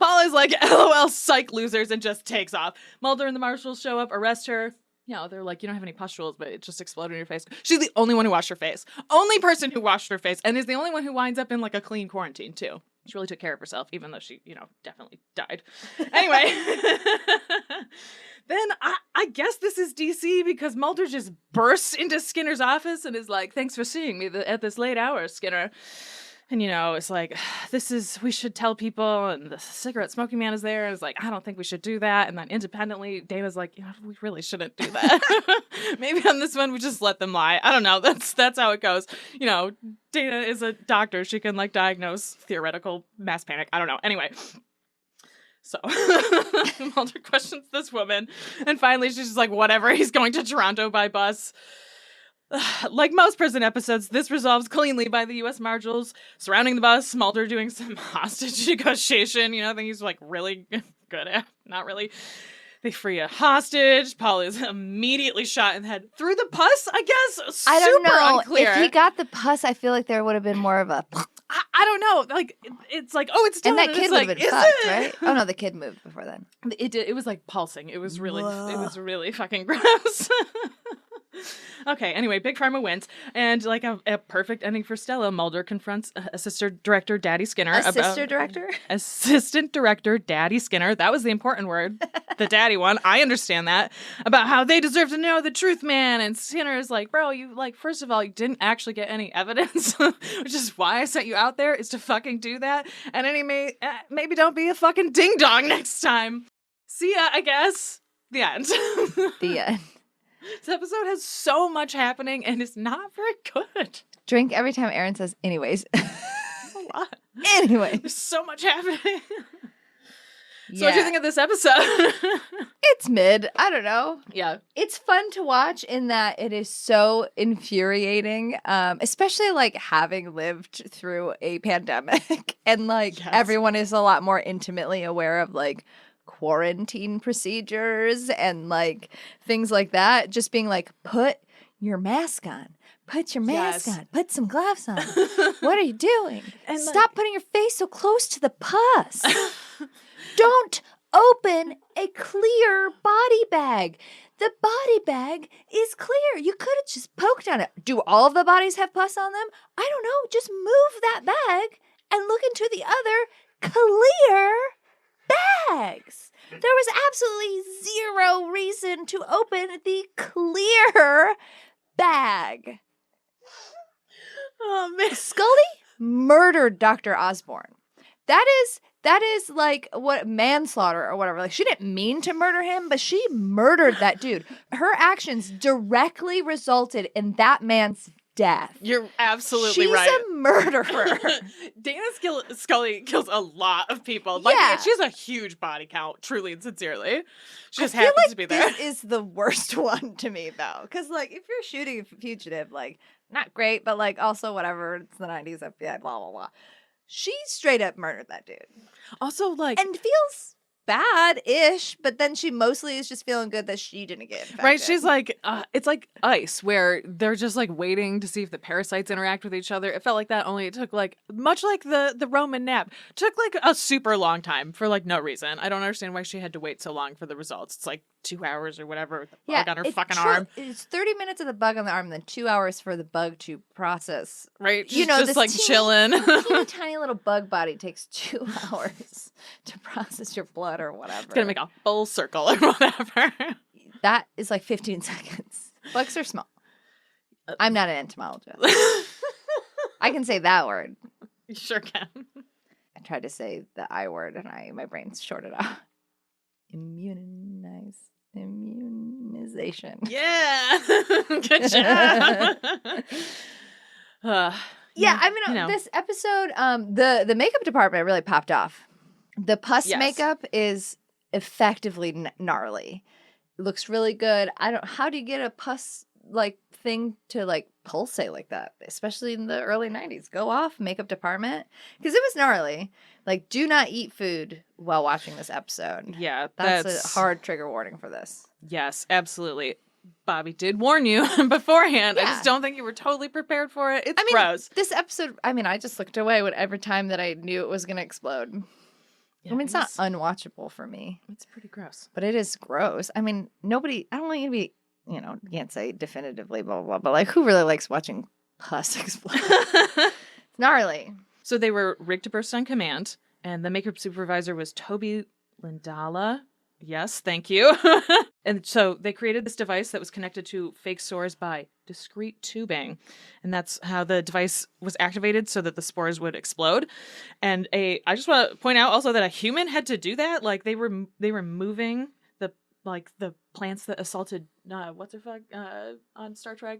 Paul is like, LOL, psych losers, and just takes off. Mulder and the marshals show up, arrest her. You know, they're like, you don't have any pustules, but it just exploded in your face. She's the only one who washed her face. Only person who washed her face, and is the only one who winds up in like a clean quarantine too. She really took care of herself, even though she, you know, definitely died. Anyway, then I guess this is DC because Mulder just bursts into Skinner's office and is like, "Thanks for seeing me at this late hour, Skinner." And, you know, it's like, we should tell people, and the cigarette smoking man is there, and it's like, I don't think we should do that. And then independently, Dana's like, you know, we really shouldn't do that. Maybe on this one, we just let them lie. I don't know. That's how it goes. You know, Dana is a doctor. She can, like, diagnose theoretical mass panic. I don't know. Anyway. So Mulder questions this woman, and finally she's just like, whatever, he's going to Toronto by bus. Like most prison episodes, this resolves cleanly by the U.S. Marshals surrounding the bus, Mulder doing some hostage negotiation, you know, I think he's like really good at. Not really. They free a hostage. Paul is immediately shot in the head through the pus, I guess. I don't know. Unclear. If he got the pus, I feel like there would have been more of a... I don't know. Like, it's like, oh, it's done. And that kid would have like, been fucked, right? Oh, no, the kid moved before then. It did. It was like pulsing. It was really fucking gross. Okay, anyway, Big Pharma wins. And like a perfect ending for Stella, Mulder confronts Assistant Director Daddy Skinner. Assistant Director Daddy Skinner. That was the important word. The daddy one. I understand that. About how they deserve to know the truth, man. And Skinner is like, bro, you like, first of all, you didn't actually get any evidence, which is why I sent you out there, is to fucking do that. And then maybe don't be a fucking ding dong next time. See ya, I guess. The end. The end. This episode has so much happening and it's not very good. Drink every time Erin says, anyways. That's a lot. Anyway. There's so much happening. Yeah. So what do you think of this episode? It's mid. I don't know. Yeah. It's fun to watch in that it is so infuriating, especially like having lived through a pandemic and like everyone is a lot more intimately aware of like quarantine procedures and like things like that. Just being like, put your mask on. Put your mask on. Put some gloves on. What are you doing? And stop putting your face so close to the pus. Don't open a clear body bag. The body bag is clear. You could have just poked on it. Do all of the bodies have pus on them? I don't know. Just move that bag and look into the other clear bags. There was absolutely zero reason to open the clear bag. Oh, man. Scully murdered Dr. Osborne. That is like what manslaughter or whatever. Like she didn't mean to murder him, but she murdered that dude. Her actions directly resulted in that man's death. You're absolutely right. She's a murderer. Dana Scully kills a lot of people. Like, she has a huge body count, truly and sincerely. She just happens to be there. This is the worst one to me, though. Because, like, if you're shooting a fugitive, like, not great, but, like, also whatever. It's the 90s, FBI, blah, blah, blah. She straight up murdered that dude. Also, like... And feels bad-ish, but then she mostly is just feeling good that she didn't get infected. Right, she's like, it's like ice, where they're just like waiting to see if the parasites interact with each other. It felt like that, only it took like, much like the Roman nap, took like a super long time for like no reason. I don't understand why she had to wait so long for the results. It's like 2 hours or whatever, the bug on her fucking arm. It's 30 minutes of the bug on the arm, then 2 hours for the bug to process. Right, she's just like chilling. Teeny tiny little bug body takes 2 hours to process your blood or whatever. It's gonna make a full circle or whatever. That is like 15 seconds. Bugs are small. I'm not an entomologist. I can say that word. You sure can. I tried to say the I word and my brain's shorted out. Immunization. Yeah. Good job. Yeah, I mean, this episode, the makeup department really popped off. The pus makeup is effectively gnarly. It looks really good. How do you get a pus like thing to like pulsate like that, especially in the early 90s? Go off, makeup department, because it was gnarly. Like, do not eat food while watching this episode. Yeah, that's a hard trigger warning for this. Yes, absolutely. Bobby did warn you beforehand. Yeah. I just don't think you were totally prepared for it. It's gross. This episode, I just looked away every time that I knew it was going to explode. Yeah, it's not unwatchable for me. It's pretty gross. But it is gross. I mean, I don't want you to be, can't say definitively, blah, blah, blah, but like, who really likes watching pus explode? It's gnarly. So they were rigged to burst on command, and the makeup supervisor was Toby Lindala. Yes, thank you. And so they created this device that was connected to fake spores by discrete tubing. And that's how the device was activated so that the spores would explode. And I just want to point out also that a human had to do that. Like they were moving the plants that assaulted what's her fuck on Star Trek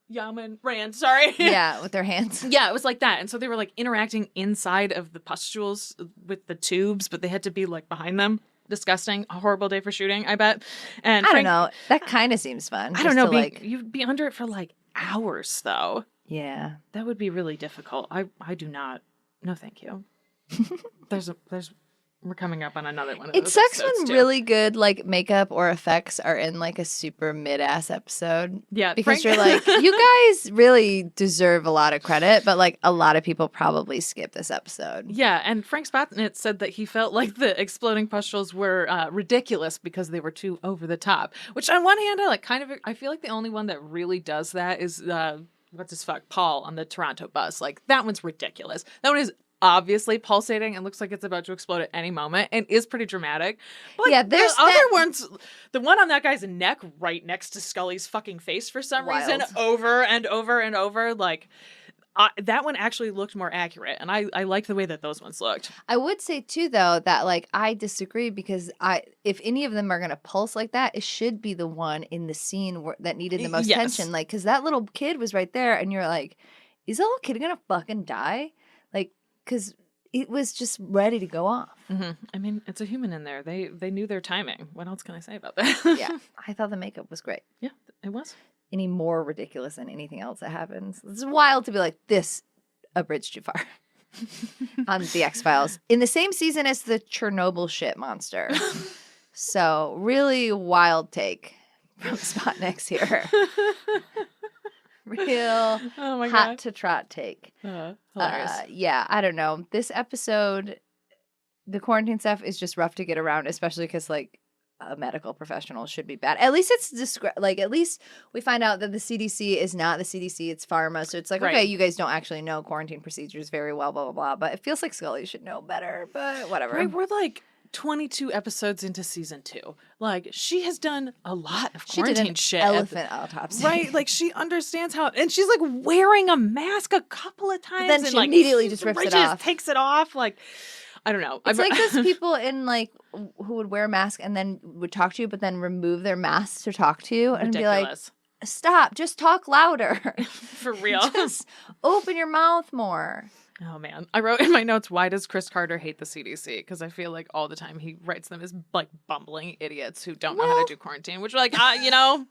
Yaman Rand, sorry. Yeah, with their hands. Yeah, it was like that. And so they were like interacting inside of the pustules with the tubes, but they had to be like behind them. Disgusting. A horrible day for shooting, I bet. And I don't know. That kind of seems fun. I don't know. You'd be under it for like hours, though. Yeah. That would be really difficult. I do not. No, thank you. There's we're coming up on another one of It those sucks episodes, when too. really good like makeup or effects are in like a super mid-ass episode. Yeah, Because Frank- you're like, you guys really deserve a lot of credit, but like a lot of people probably skip this episode. Yeah, and Frank Spotnitz said that he felt like the exploding pustules were ridiculous because they were too over the top. Which on one hand, I feel like the only one that really does that is Paul on the Toronto bus. Like that one's ridiculous. That one is obviously pulsating and looks like it's about to explode at any moment and is pretty dramatic. But Yeah, there's the other that- ones, the one on that guy's neck right next to Scully's fucking face for some reason, Wild. over and over and over, like that one actually looked more accurate, and I liked the way that those ones looked. I would say too, though, that like I disagree because if any of them are gonna pulse like that, it should be the one in the scene that needed the most Yes. tension. Like, because that little kid was right there, and you're like, is that little kid gonna fucking die? Like, because it was just ready to go off. Mm-hmm. I mean, it's a human in there. They knew their timing. What else can I say about that? Yeah, I thought the makeup was great. Yeah, it was. Any more ridiculous than anything else that happens. It's wild to be like this. A bridge too far. On the X-Files. In the same season as the Chernobyl shit monster. So really wild take from Spotnix here. Real Oh my hot god. to trot take. Hilarious. Yeah, I don't know. This episode, the quarantine stuff is just rough to get around, especially because like a medical professional should be bad. At least it's at least we find out that the CDC is not the CDC, it's pharma. So it's like, Right. okay, you guys don't actually know quarantine procedures very well, blah, blah, blah. But it feels like Scully should know better, but whatever. Right, we're like 22 episodes into season 2. Like, she has done a lot of She did quarantine an shit. at the- elephant autopsy. Right, like she understands how, and she's like wearing a mask a couple of times. then and, she like, immediately just rips it off. takes it off. Like, I don't know. It's like those people in like who would wear a mask and then would talk to you, but then remove their mask to talk to you and be like, ridiculous. stop, just talk louder. For real. Just open your mouth more. Oh man, I wrote in my notes, why does Chris Carter hate the CDC? Because I feel like all the time he writes them as like bumbling idiots who don't know how Well- to do quarantine. Which, like, you know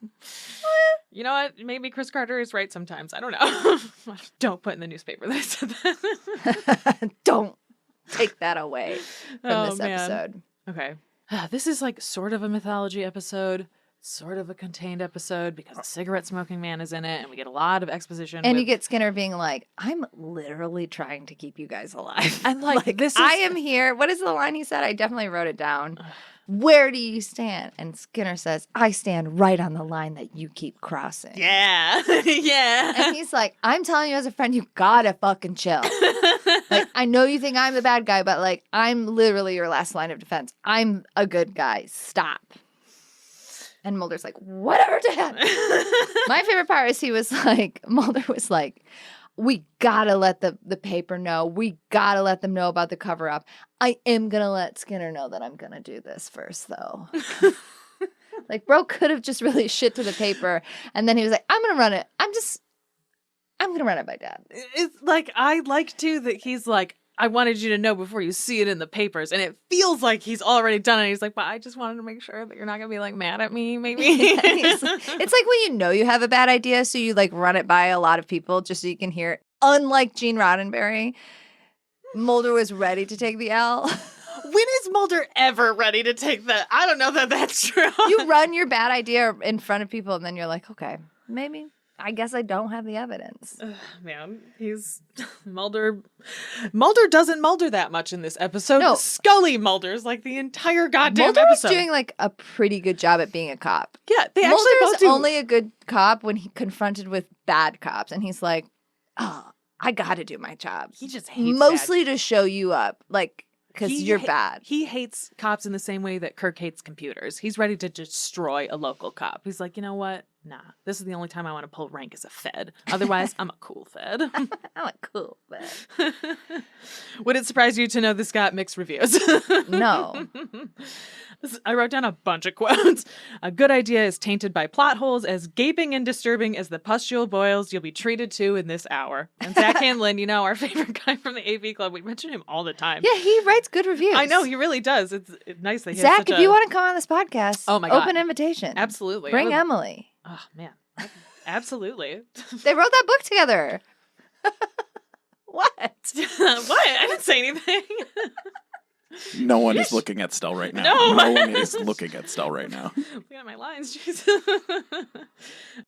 what? Maybe Chris Carter is right sometimes. I don't know. Don't put in the newspaper that I said that. Don't take that away from Oh, this man. episode. Okay, this is like sort of a mythology episode, sort of a contained episode because the cigarette smoking man is in it, and we get a lot of exposition. And with- you get Skinner being like, I'm literally trying to keep you guys alive. And, like, this is- I am here. What is the line he said? I definitely wrote it down. Where do you stand? And Skinner says, I stand right on the line that you keep crossing. yeah, yeah. And he's like, I'm telling you as a friend, you gotta fucking chill. Like, I know you think I'm the bad guy, but like, I'm literally your last line of defense. I'm a good guy. Stop. And Mulder's like, whatever, Dad. My favorite part is Mulder was like, we gotta let the paper know. We gotta let them know about the cover up. I am gonna let Skinner know that I'm gonna do this first, though. Like, bro could have just really shit to the paper. And then he was like, I'm gonna run it. I'm gonna run it by Dad. It's like, I like too that he's like, I wanted you to know before you see it in the papers. And it feels like he's already done it. He's like, but I just wanted to make sure that you're not going to be like mad at me, maybe. It's like when you know you have a bad idea, so you like run it by a lot of people just so you can hear it. Unlike Gene Roddenberry, Mulder was ready to take the L. When is Mulder ever ready to take that? I don't know that that's true. You run your bad idea in front of people, and then you're like, okay, maybe. I guess I don't have the evidence. Man, he's Mulder. Mulder doesn't Mulder that much in this episode. No. Scully Mulders like the entire goddamn Mulder was episode. doing like a pretty good job at being a cop. Yeah, they actually Mulder's both do. only a good cop when he confronted with bad cops, and he's like, "Oh, I got to do my job." He just hates mostly to show you up, like because He you're ha- bad. He hates cops in the same way that Kirk hates computers. He's ready to destroy a local cop. He's like, you know what? Nah, this is the only time I want to pull rank as a Fed. Otherwise, I'm a cool Fed. I'm like, cool, but Would it surprise you to know this got mixed reviews? no. I wrote down a bunch of quotes. A good idea is tainted by plot holes, as gaping and disturbing as the pustule boils you'll be treated to in this hour. And Zach Hanlon, you know, our favorite guy from the AV Club, we mention him all the time. Yeah, he writes good reviews. I know, he really does. It's nice that he has Zach, such if a... you want to come on this podcast, Oh my God. open invitation. Absolutely. Bring I would- Emily. Oh, man. Absolutely. They wrote that book together. What? What? I didn't say anything. No one is looking at Stell right now. No. No one is looking at Stell right now. Look at my lines, jeez.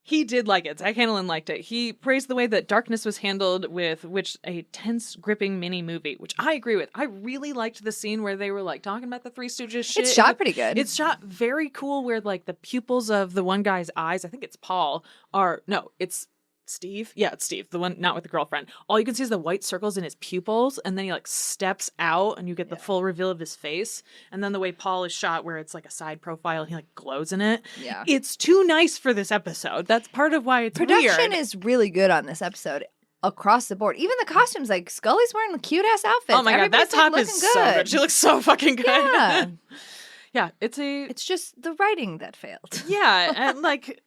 He did like it. Zach Hanlon liked it. He praised the way that darkness was handled with which a tense, gripping mini movie, which I agree with. I really liked the scene where they were like talking about the Three Stooges shit. It's shot pretty good. It's shot very cool where like the pupils of the one guy's eyes, I think it's Paul, it's Steve? Yeah, it's Steve, the one not with the girlfriend. All you can see is the white circles in his pupils, and then he like steps out and you get the full reveal of his face. And then the way Paul is shot where it's like a side profile and he like glows in it. Yeah. It's too nice for this episode. That's part of why it's Production weird. is really good on this episode. Across the board. Even the costumes, like Scully's wearing cute ass outfits. Oh my god, that top is so good. She looks so fucking good. Yeah. Yeah, it's just the writing that failed. Yeah, and like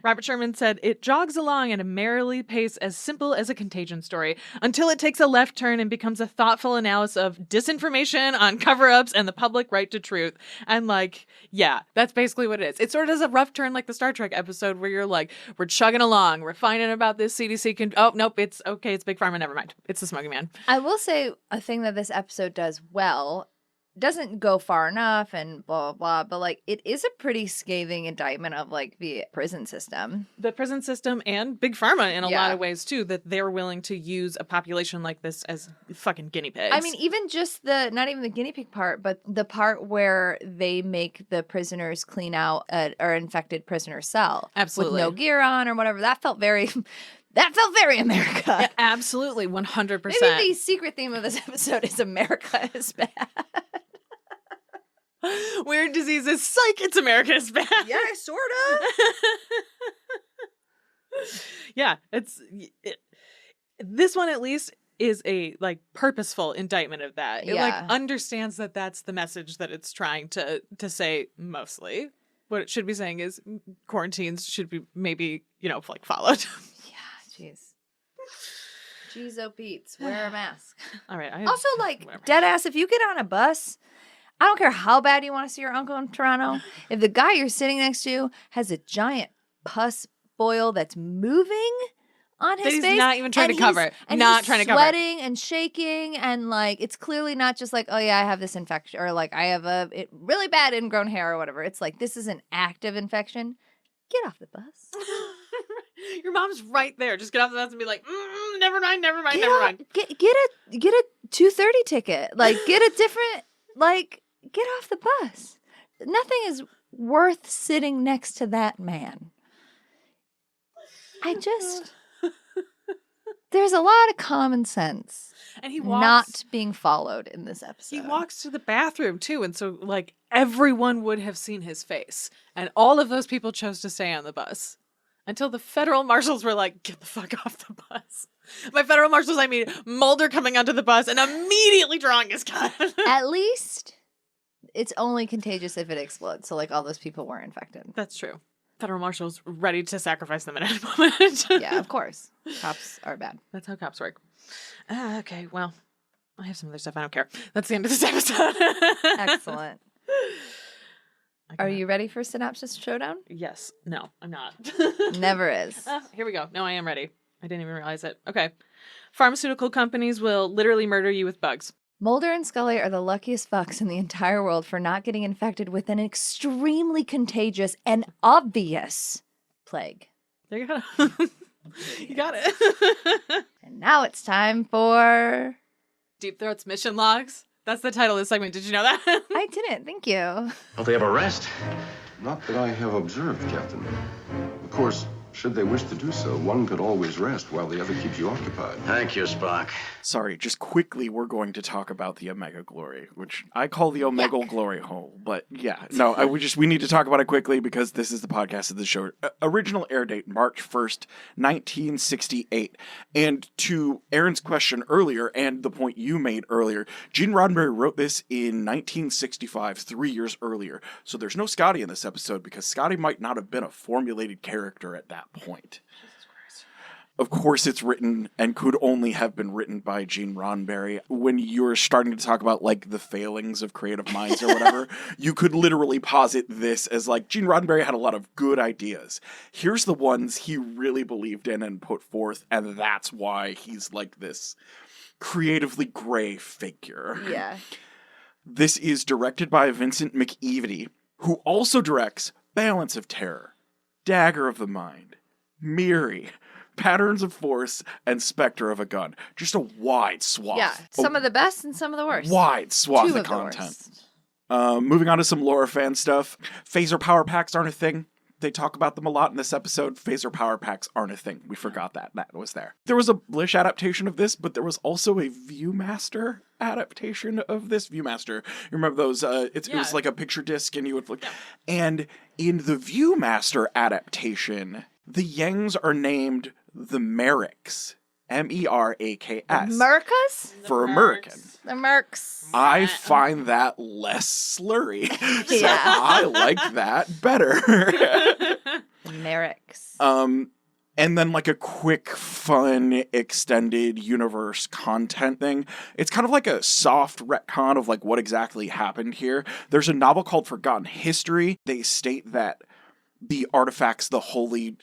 Robert Sherman said, it jogs along at a merrily pace as simple as a Contagion story until it takes a left turn and becomes a thoughtful analysis of disinformation on cover-ups and the public right to truth. And like, yeah, that's basically what it is. It sort of does a rough turn like the Star Trek episode where you're like, we're chugging along, we're finding about this CDC. Oh, nope, it's okay, it's Big Pharma, never mind. It's the Smoking Man. I will say a thing that this episode does well, doesn't go far enough and blah, blah, blah, but like it is a pretty scathing indictment of like the prison system. The prison system and Big Pharma in a lot of ways too, that they're willing to use a population like this as fucking guinea pigs. I mean, even just not even the guinea pig part, but the part where they make the prisoners clean out or infected prisoner cell. Absolutely. With no gear on or whatever. That felt very America. Yeah, absolutely, 100%. Maybe the secret theme of this episode is America is bad. Weird diseases, psych, it's America is bad. Yeah, sort of. Yeah, this one at least is a like purposeful indictment of that. It like understands that that's the message that it's trying to say mostly. What it should be saying is quarantines should be maybe, like followed. Yeah, jeez, oh Pete's, wear a mask. All right. Also, like, dead ass, if you get on a bus, I don't care how bad you want to see your uncle in Toronto. If the guy you're sitting next to has a giant pus boil that's moving on his face. He's not even trying to cover it. And not he's trying to cover it. sweating and shaking. And, like, it's clearly not just like, oh, yeah, I have this infection. Or, like, I have a really bad ingrown hair or whatever. It's like, this is an active infection. Get off the bus. Your mom's right there. Just get off the bus and be like, never mind. Get a 2:30 ticket. Like, get a different, like, get off the bus. Nothing is worth sitting next to that man. There's a lot of common sense. And he walks, not being followed in this episode. He walks to the bathroom too, and so like everyone would have seen his face, and all of those people chose to stay on the bus until the federal marshals were like, "Get the fuck off the bus." By federal marshals, I mean Mulder coming onto the bus and immediately drawing his gun. At least it's only contagious if it explodes. So like all those people were infected. That's true. Federal marshals ready to sacrifice them at any moment. Yeah, of course. Cops are bad. That's how cops work. Okay, well, I have some other stuff. I don't care. That's the end of this episode. Excellent. Are you ready for Synopsis Showdown? Yes. No, I'm not. Never is. Here we go. No, I am ready. I didn't even realize it. Okay. Pharmaceutical companies will literally murder you with bugs. Mulder and Scully are the luckiest fucks in the entire world for not getting infected with an extremely contagious and obvious plague. There you go. You got it. And now it's time for... Deep Throat's Mission Logs. That's the title of the segment. Did you know that? I didn't. Thank you. Don't they have a rest? Not that I have observed, Captain. Of course, should they wish to do so, one could always rest while the other keeps you occupied. Thank you, Spock. Sorry, just quickly, we're going to talk about the Omega Glory, which I call the Omega Glory hole. But yeah, no, we need to talk about it quickly because this is the podcast of the show. Original air date, March 1st, 1968. And to Erin's question earlier, and the point you made earlier, Gene Roddenberry wrote this in 1965, 3 years earlier. So there's no Scotty in this episode because Scotty might not have been a formulated character at that point. Of course, it's written and could only have been written by Gene Roddenberry. When you're starting to talk about like the failings of creative minds or whatever, you could literally posit this as like Gene Roddenberry had a lot of good ideas. Here's the ones he really believed in and put forth, and that's why he's like this creatively gray figure. Yeah. This is directed by Vincent McEvedy, who also directs Balance of Terror, Dagger of the Mind, Miri, Patterns of Force, and Spectre of a Gun. Just a wide swath. Yeah, some of the best and some of the worst. Wide swath Two of of the content. worst. Moving on to some Laura fan stuff. Phaser power packs aren't a thing. They talk about them a lot in this episode. Phaser power packs aren't a thing. We forgot that. That was there. There was a Blish adaptation of this, but there was also a Viewmaster adaptation of this. Viewmaster. You remember those? It was like a picture disc and you would flick. Yeah. And in the Viewmaster adaptation, the Yangs are named the Merriks. Meraks. Mercas? For American. The Mercs. I find that less slurry. So Yeah. I like that better. Merriks. And then like a quick, fun, extended universe content thing. It's kind of like a soft retcon of like what exactly happened here. There's a novel called Forgotten History. They state that the artifacts, the holy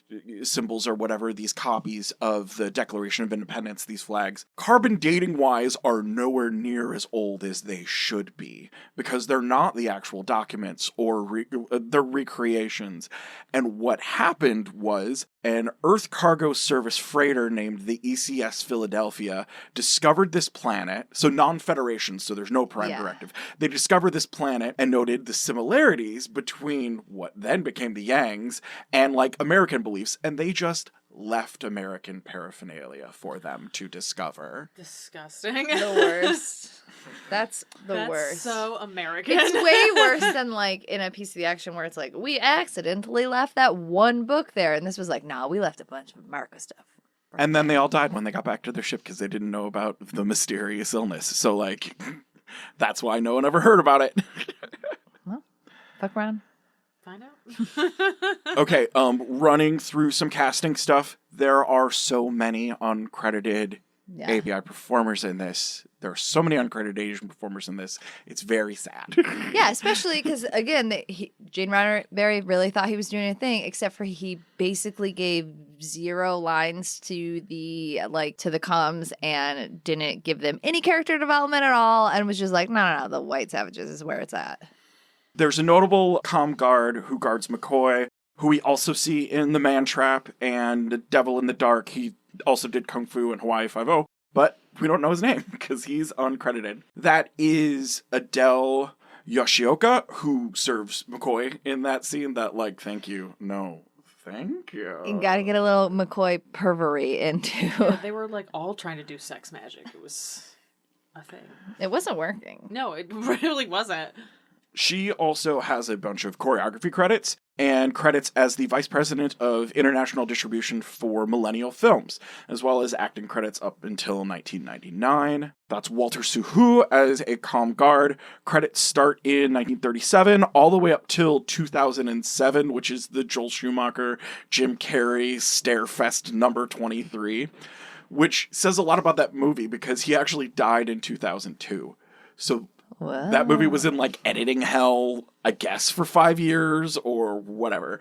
symbols or whatever, these copies of the Declaration of Independence, these flags, carbon dating wise are nowhere near as old as they should be because they're not the actual documents or they're recreations. And what happened was an Earth Cargo Service freighter named the ECS Philadelphia discovered this planet, so non-Federation, so there's no Prime Directive. They discovered this planet and noted the similarities between what then became the Yangs and like American beliefs, and they just left American paraphernalia for them to discover. Disgusting. The worst. That's That's worst. so American. It's way worse than like in a piece of the action where it's like, we accidentally left that one book there. And this was like, nah, we left a bunch of America stuff. And then they all died when they got back to their ship because they didn't know about the mysterious illness. So like, that's why no one ever heard about it. Well, fuck around. Find out. Okay, running through some casting stuff. There are so many uncredited API performers in this. There are so many uncredited Asian performers in this. It's very sad. Yeah, especially because, again, Gene Roddenberry really thought he was doing a thing, except for he basically gave 0 lines to the comms and didn't give them any character development at all and was just like, no, the White Savages is where it's at. There's a notable comm guard who guards McCoy, who we also see in The Man Trap and Devil in the Dark. He also did Kung Fu and Hawaii Five-0, but we don't know his name because he's uncredited. That is Adele Yoshioka, who serves McCoy in that scene. That, like, thank you. No, thank you. You gotta get a little McCoy pervery into. Yeah, they were like all trying to do sex magic. It was a thing. It wasn't working. No, it really wasn't. She also has a bunch of choreography credits and credits as the Vice President of International Distribution for Millennial Films, as well as acting credits up until 1999. That's Walter Suhu as a comm guard. Credits start in 1937 all the way up till 2007, which is the Joel Schumacher, Jim Carrey Starefest number 23, which says a lot about that movie because he actually died in 2002. So Whoa. that movie was in, like, editing hell, I guess, for 5 years or whatever.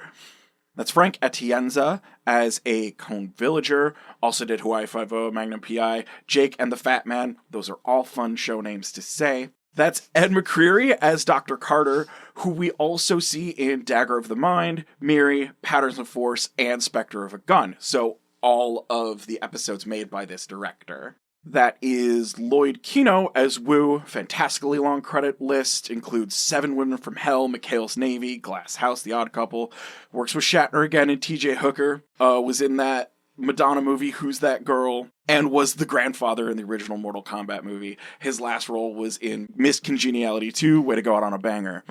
That's Frank Atienza as a Cone Villager. Also did Hawaii Five-0, Magnum P.I., Jake and the Fat Man. Those are all fun show names to say. That's Ed McCreary as Dr. Carter, who we also see in Dagger of the Mind, Miri, Patterns of Force, and Spectre of a Gun. So all of the episodes made by this director. That is Lloyd Kino as Wu. Fantastically long credit list. Includes 7 Women from Hell, McHale's Navy, Glass House, The Odd Couple. Works with Shatner again and T.J. Hooker. Was in that Madonna movie, Who's That Girl? And was the grandfather in the original Mortal Kombat movie. His last role was in Miss Congeniality 2. Way to go out on a banger.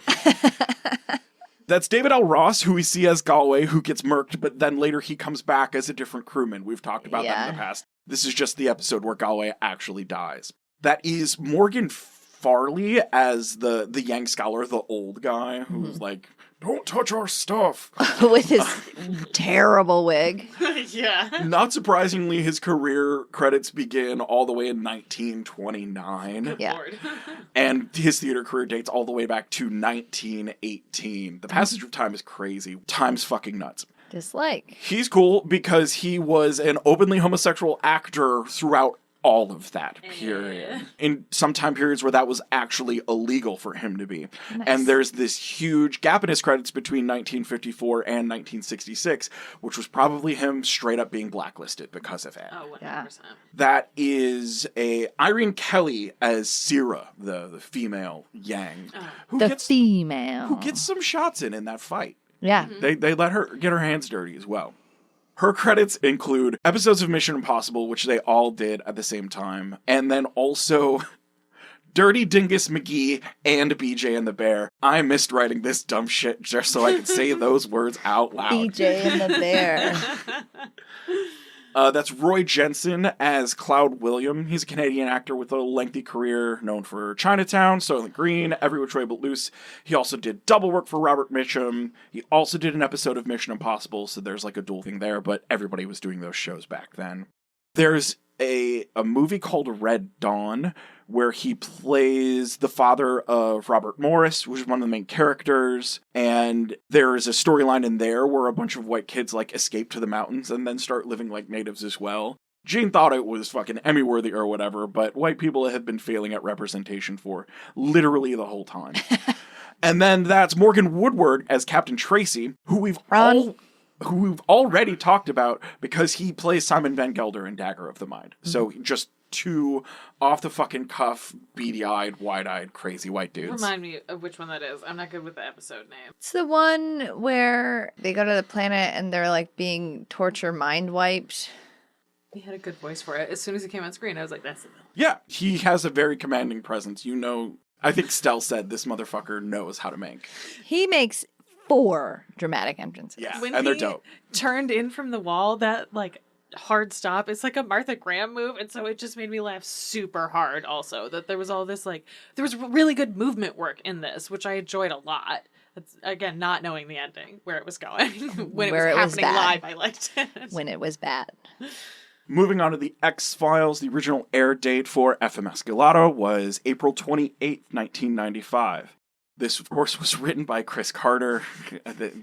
That's David L. Ross, who we see as Galway, who gets murked, but then later he comes back as a different crewman. We've talked about that in the past. This is just the episode where Galway actually dies. That is Morgan Farley as the Yang scholar, the old guy, who's like, don't touch our stuff. With his terrible wig. Yeah. Not surprisingly, his career credits begin all the way in 1929. Yeah. Lord. And his theater career dates all the way back to 1918. The passage of time is crazy. Time's fucking nuts. Dislike. He's cool because he was an openly homosexual actor throughout all of that period. In some time periods where that was actually illegal for him to be. Nice. And there's this huge gap in his credits between 1954 and 1966, which was probably him straight up being blacklisted because of it. Oh, 100%. Yeah. That is Irene Kelly as Syrah, the female Yang, who The gets female. who gets some shots in that fight. Yeah. They let her get her hands dirty as well. Her credits include episodes of Mission Impossible, which they all did at the same time, and then also Dirty Dingus McGee and BJ and the Bear. I missed writing this dumb shit just so I could say those words out loud. BJ and the Bear. That's Roy Jensen as Cloud William. He's a Canadian actor with a lengthy career, known for Chinatown, Soylent Green, Every Which Way But Loose. He also did double work for Robert Mitchum. He also did an episode of Mission Impossible, so there's like a dual thing there, but everybody was doing those shows back then. There's a movie called Red Dawn, where he plays the father of Robert Morris, which is one of the main characters, and there is a storyline in there where a bunch of white kids like escape to the mountains and then start living like natives as well. Gene thought it was fucking Emmy-worthy or whatever, but white people have been failing at representation for literally the whole time. And then that's Morgan Woodward as Captain Tracy, who we've already talked about because he plays Simon Van Gelder in Dagger of the Mind. So just two off the fucking cuff, beady-eyed, wide-eyed, crazy white dudes. Remind me of which one that is. I'm not good with the episode name. It's the one where they go to the planet and they're like being torture mind wiped. He had a good voice for it. As soon as he came on screen, I was like, that's it. Yeah, he has a very commanding presence. You know, I think Stell said this motherfucker knows how to make. He makes 4 dramatic entrances. Yeah, When and they're he dope. turned in from the wall, that like hard stop, it's like a Martha Graham move, and so it just made me laugh super hard also, that there was all this like, there was really good movement work in this, which I enjoyed a lot. It's, again, not knowing the ending, where it was going. When Where it it was was happening bad. live, I liked it. When it was bad. Moving on to the X-Files, the original air date for Emasculata was April 28th, 1995. This, of course, was written by Chris Carter.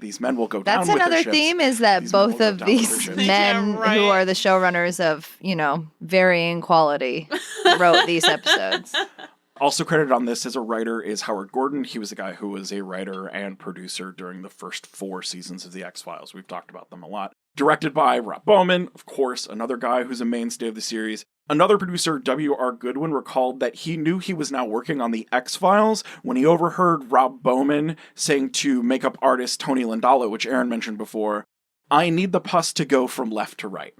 These men will go down That's with their another ships. theme, is that These men will both go of down with their these ships. men Yeah, right. who are the showrunners of, you know, varying quality wrote these episodes. Also credited on this as a writer is Howard Gordon. He was the guy who was a writer and producer during the first 4 seasons of The X-Files. We've talked about them a lot. Directed by Rob Bowman, of course, another guy who's a mainstay of the series. Another producer, W.R. Goodwin, recalled that he knew he was now working on The X-Files when he overheard Rob Bowman saying to makeup artist Tony Landala, which Erin mentioned before, "I need the pus to go from left to right."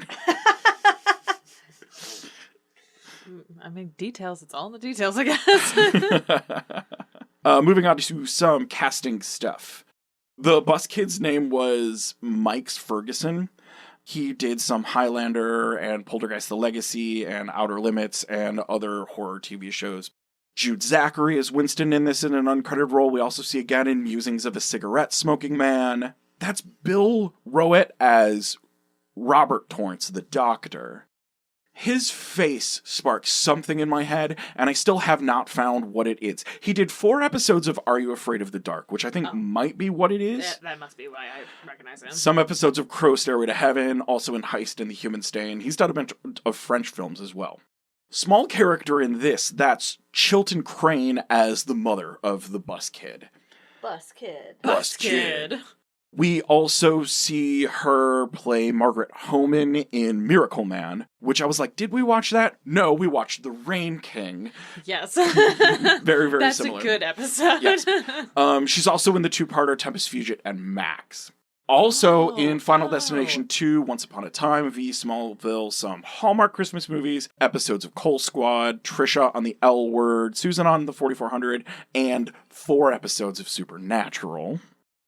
I mean, details, it's all in the details, I guess. Moving on to some casting stuff. The bus kid's name was Mike's Ferguson. He did some Highlander and Poltergeist the Legacy and Outer Limits and other horror TV shows. Jude Zachary is Winston in this in an uncredited role. We also see again in Musings of a Cigarette Smoking Man. That's Bill Rowett as Robert Torrance, the doctor. His face sparks something in my head, and I still have not found what it is. He did 4 episodes of Are You Afraid of the Dark, which I think might be what it is. That must be why I recognize him. Some episodes of Crow Stairway to Heaven, also in Heist and The Human Stain. He's done a bunch of French films as well. Small character in this, that's Chilton Crane as the mother of the bus kid. Bus kid. Bus kid. We also see her play Margaret Homan in Miracle Man, which I was like, did we watch that? No, we watched The Rain King. Yes. Very, very That's similar. a good episode. Yes. She's also in the 2-parter Tempest Fugit and Max. Also in Final Destination 2, Once Upon a Time, V, Smallville, some Hallmark Christmas movies, episodes of Coal Squad, Trisha on the L Word, Susan on the 4400, and 4 episodes of Supernatural.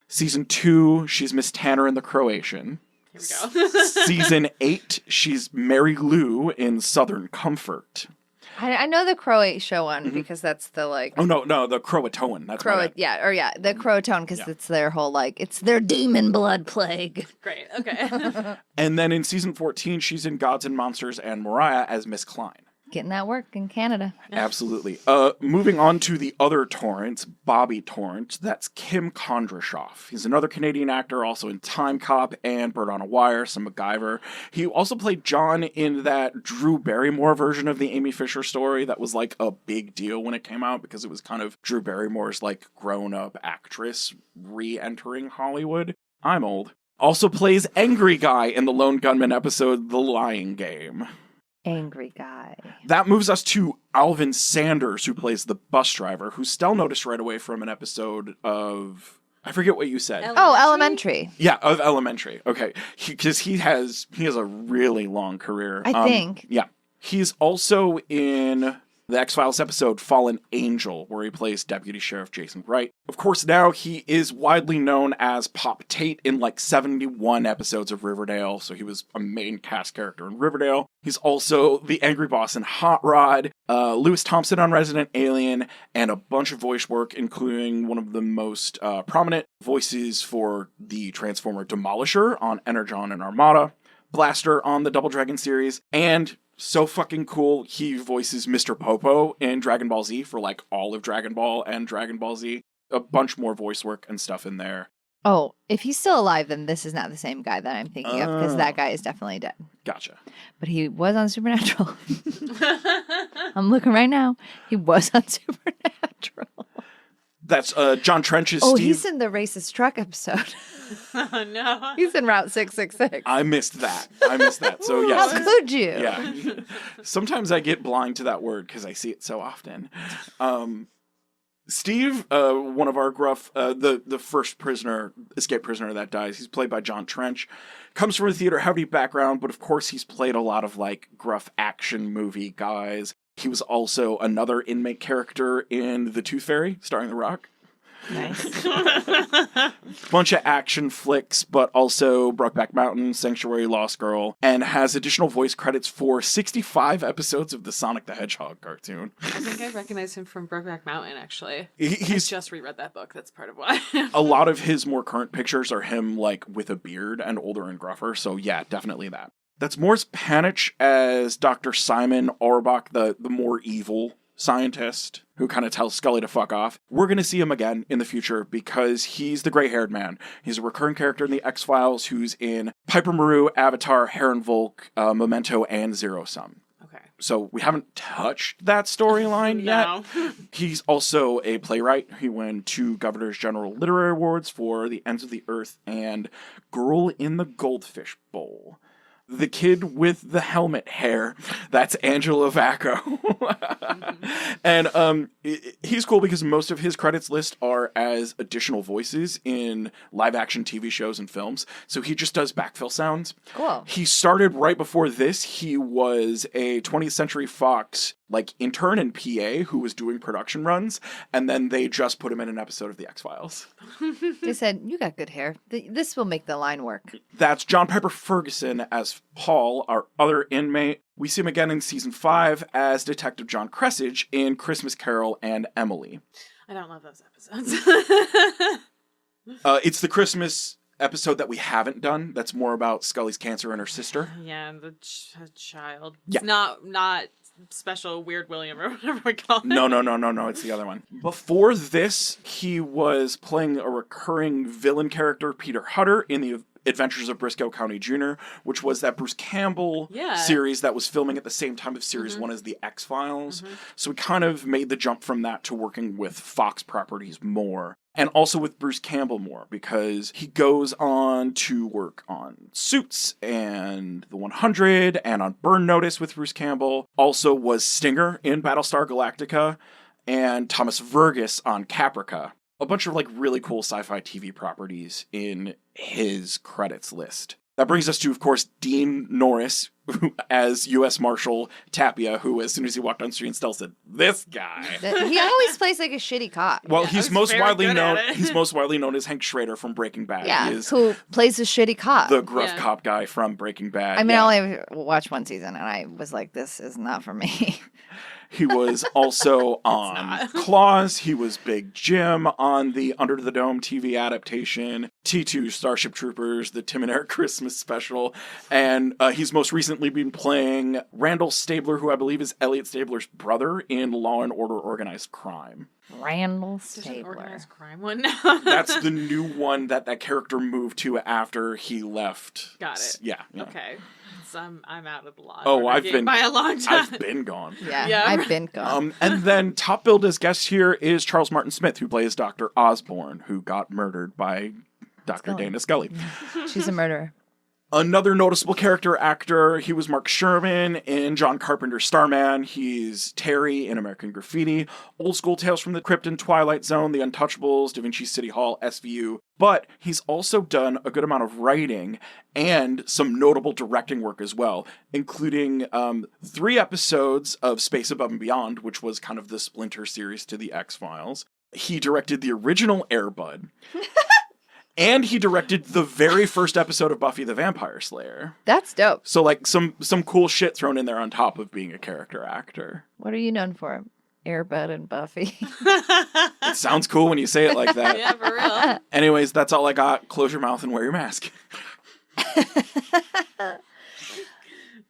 Season 2, she's Miss Tanner in The Croatian. Here we go. Season 8, she's Mary Lou in Southern Comfort. I know the Croatia one because that's the like Oh, no, the Croatoan. That's my bad. the Croatoan because it's their whole like it's their demon blood plague. Great, okay. And then in season 14, she's in Gods and Monsters and Mariah as Miss Klein. Getting that work in Canada. Absolutely. Moving on to the other Torrance, Bobby Torrance. That's Kim Kondrashoff. He's another Canadian actor, also in Time Cop and Bird on a Wire, some MacGyver. He also played John in that Drew Barrymore version of the Amy Fisher story that was like a big deal when it came out because it was kind of Drew Barrymore's like grown-up actress re-entering Hollywood. I'm old. Also plays Angry Guy in the Lone Gunman episode The Lying Game. Angry guy. That moves us to Alvin Sanders, who plays the bus driver, who Stell noticed right away from an episode of... I forget what you said. Elementary. Yeah, of Elementary. Okay. Because he has a really long career. I think. Yeah. He's also in the X-Files episode Fallen Angel, where he plays Deputy Sheriff Jason Wright. Of course, now he is widely known as Pop Tate in like 71 episodes of Riverdale, so he was a main cast character in Riverdale. He's also the Angry Boss in Hot Rod, Lewis Thompson on Resident Alien, and a bunch of voice work, including one of the most prominent voices for the Transformer Demolisher on Energon and Armada, Blaster on the Double Dragon series, and... so fucking cool, he voices Mr. Popo in Dragon Ball Z for like all of Dragon Ball and Dragon Ball Z. A bunch more voice work and stuff in there. Oh, if he's still alive, then this is not the same guy that I'm thinking of, because that guy is definitely dead. Gotcha. But he was on Supernatural. I'm looking right now. He was on Supernatural. That's John Trench's Oh, Steve. he's in the racist truck episode. Oh, no. He's in Route 666. I missed that. So yes. How could you? Yeah. Sometimes I get blind to that word because I see it so often. Steve, one of our gruff, the first escape prisoner that dies, he's played by John Trench, comes from a theater heavy background, but of course he's played a lot of like gruff action movie guys. He was also another inmate character in The Tooth Fairy, starring The Rock. Nice. Bunch of action flicks, but also Brokeback Mountain, Sanctuary, Lost Girl, and has additional voice credits for 65 episodes of the Sonic the Hedgehog cartoon. I think I recognize him from Brokeback Mountain, actually. He's I just reread that book. That's part of why. a lot of his more current pictures are him like with a beard and older and gruffer, so yeah, definitely that. That's Morris Panich as Dr. Simon Auerbach, the more evil scientist who kind of tells Scully to fuck off. We're going to see him again in the future because he's the gray-haired man. He's a recurring character in the X-Files who's in Piper Maru, Avatar, Heron Volk, Memento, and Zero Sum. Okay. So we haven't touched that storyline yet. He's also a playwright. He won 2 Governor's General Literary Awards for The Ends of the Earth and Girl in the Goldfish Bowl. The kid with the helmet hair, that's Angela Vacco. And he's cool because most of his credits list are as additional voices in live-action TV shows and films. So he just does backfill sounds. Cool. He started right before this. He was a 20th Century Fox intern and PA who was doing production runs, and then they just put him in an episode of The X-Files. They said, you got good hair. This will make the line work. That's John Piper Ferguson as Paul, our other inmate. We see him again in season 5 as Detective John Cressage in Christmas Carol and Emily. I don't love those episodes. It's the Christmas episode that we haven't done. That's more about Scully's cancer and her sister. Yeah, the child. Yeah. Not special Weird William or whatever we call it. No. It's the other one. Before this, he was playing a recurring villain character, Peter Hutter, in the Adventures of Briscoe County Jr., which was that Bruce Campbell series that was filming at the same time of series 1 as The X-Files. So we kind of made the jump from that to working with Fox properties more. And also with Bruce Campbell more, because he goes on to work on Suits and The 100 and on Burn Notice with Bruce Campbell. Also was Stinger in Battlestar Galactica and Thomas Vergas on Caprica. A bunch of really cool sci-fi TV properties in his credits list. That brings us to, of course, Dean Norris as U.S. Marshal Tapia, who, as soon as he walked on screen, Stell said, "This guy." He always plays like a shitty cop. Well, he's most widely known. He's most widely known as Hank Schrader from Breaking Bad. Yeah, he is who plays a shitty cop. the gruff cop guy from Breaking Bad. I mean, I only watched one season, and I was like, "This is not for me." He was also on Claws. He was Big Jim on the Under the Dome TV adaptation, T2 Starship Troopers, the Tim and Eric Christmas special. And he's most recently been playing Randall Stabler, who I believe is Elliot Stabler's brother in Law and Order Organized Crime. Randall There's an Stabler. organized crime one now. That's the new one that character moved to after he left. Got it. Yeah. Okay. So I'm out of the law. Oh, I've game been by a long time. I've been gone. Yeah, I've been gone. And then top billed as guest here is Charles Martin Smith, who plays Dr. Osborne, who got murdered by Dr. Scully. Dana Scully. She's a murderer. Another noticeable character actor, he was Mark Sherman in John Carpenter's Starman. He's Terry in American Graffiti, Old School Tales from the Crypt and Twilight Zone, The Untouchables, Da Vinci City Hall, SVU. But he's also done a good amount of writing and some notable directing work as well, including 3 episodes of Space Above and Beyond, which was kind of the splinter series to the X-Files. He directed the original Air Bud. And he directed the very first episode of Buffy the Vampire Slayer. That's dope. So, like, some cool shit thrown in there on top of being a character actor. What are you known for? Air Bud and Buffy. It sounds cool when you say it like that. Yeah, for real. Anyways, that's all I got. Close your mouth and wear your mask.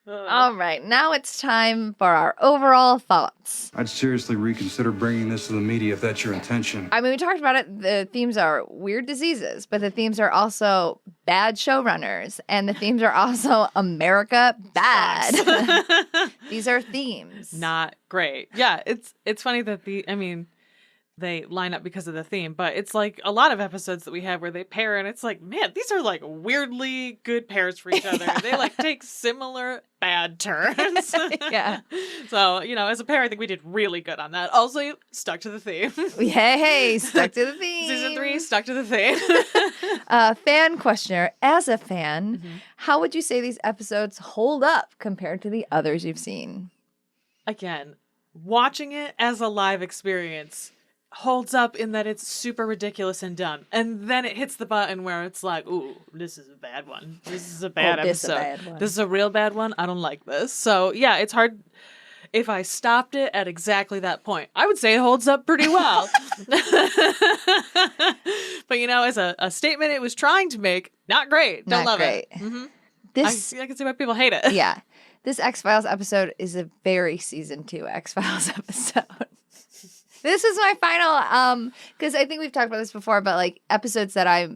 All right, now it's time for our overall thoughts. I'd seriously reconsider bringing this to the media if that's your intention. I mean, we talked about it. The themes are weird diseases, but the themes are also bad showrunners, and the themes are also America bad. These are themes. Not great. Yeah, it's funny that they line up because of the theme, but it's like a lot of episodes that we have where they pair, and it's like, man, these are like weirdly good pairs for each other. They like take similar bad turns. Yeah. So, as a pair, I think we did really good on that. Also, stuck to the theme. Hey, stuck to the theme. Season 3, stuck to the theme. Fan questioner, as a fan, how would you say these episodes hold up compared to the others you've seen? Again, watching it as a live experience holds up in that it's super ridiculous and dumb. And then it hits the button where it's like, ooh, this is a bad one. This is a bad episode. This is a real bad one. I don't like this. So, yeah, it's hard. If I stopped it at exactly that point, I would say it holds up pretty well. But, as a statement it was trying to make, not great. Don't love it. Mm-hmm. I can see why people hate it. Yeah. This X-Files episode is a very season 2 X-Files episode. This is my final, because I think we've talked about this before, but like episodes that I